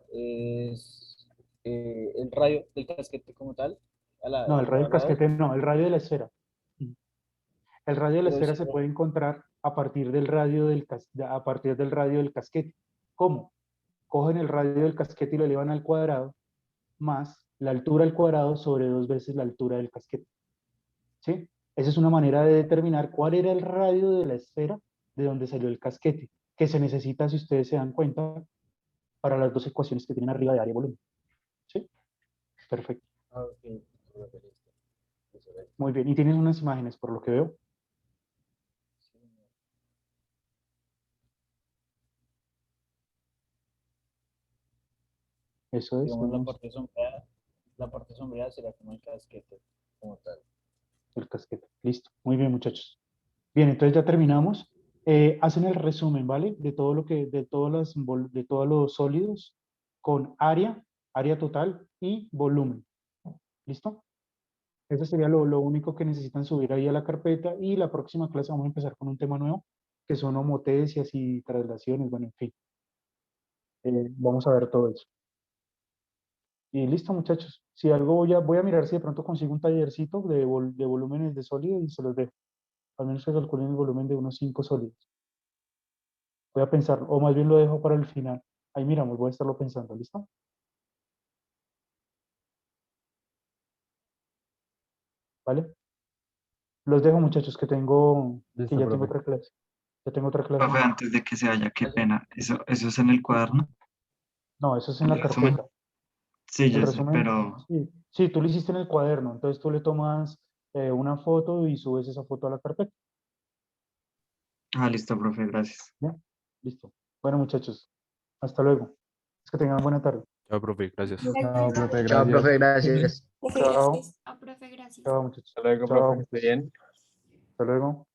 es el radio del casquete como tal. No, el radio del casquete elevado no, el radio de la esfera. El radio de la Pero esfera si se no- puede encontrar a partir del radio a partir del radio del casquete. ¿Cómo? Cogen el radio del casquete y lo elevan al cuadrado, más la altura al cuadrado sobre 2 veces la altura del casquete. ¿Sí? Esa es una manera de determinar cuál era el radio de la esfera de donde salió el casquete, que se necesita, si ustedes se dan cuenta, para las dos ecuaciones que tienen arriba de área y volumen. ¿Sí? Perfecto. Muy bien. Y tienen unas imágenes, por lo que veo. Eso es. digamos, Vemos la parte sombreada será como el casquete como tal. el casquete. Listo. Muy bien, muchachos. Bien, entonces ya terminamos. Hacen el resumen, ¿vale? De todo lo que, de todos los sólidos con área total y volumen. ¿Listo? Eso sería lo único que necesitan subir ahí a la carpeta, y la próxima clase vamos a empezar con un tema nuevo, que son homotesias y traslaciones, bueno, en fin. Vamos a ver todo eso. Y listo, muchachos. Si algo voy a mirar si de pronto consigo un tallercito de volúmenes de sólidos y se los dejo. Al menos que calculen el volumen de unos 5 sólidos. Voy a pensar, o más bien lo dejo para el final. Ahí miramos, voy a estarlo pensando, ¿listo? ¿Vale? Los dejo, muchachos, que Listo, ya tengo profe. otra clase. Ya tengo otra clase. Profe, antes de que se vaya, qué pena. ¿Eso es en el cuaderno? No, eso es en ¿El la resumen? carpeta. Sí, El yo sé, resumen, pero... sí, tú lo hiciste en el cuaderno, entonces tú le tomas una foto y subes esa foto a la carpeta. Ah, listo, profe, gracias. ¿Ya? Listo. Bueno, muchachos, hasta luego. Es que tengan buena tarde. Chao, profe, gracias. Chao, profe, Chao, gracias. profe, gracias. Chao. Profe, gracias. Chao, muchachos. Hasta luego, Chao. profe, que esté bien. Hasta luego.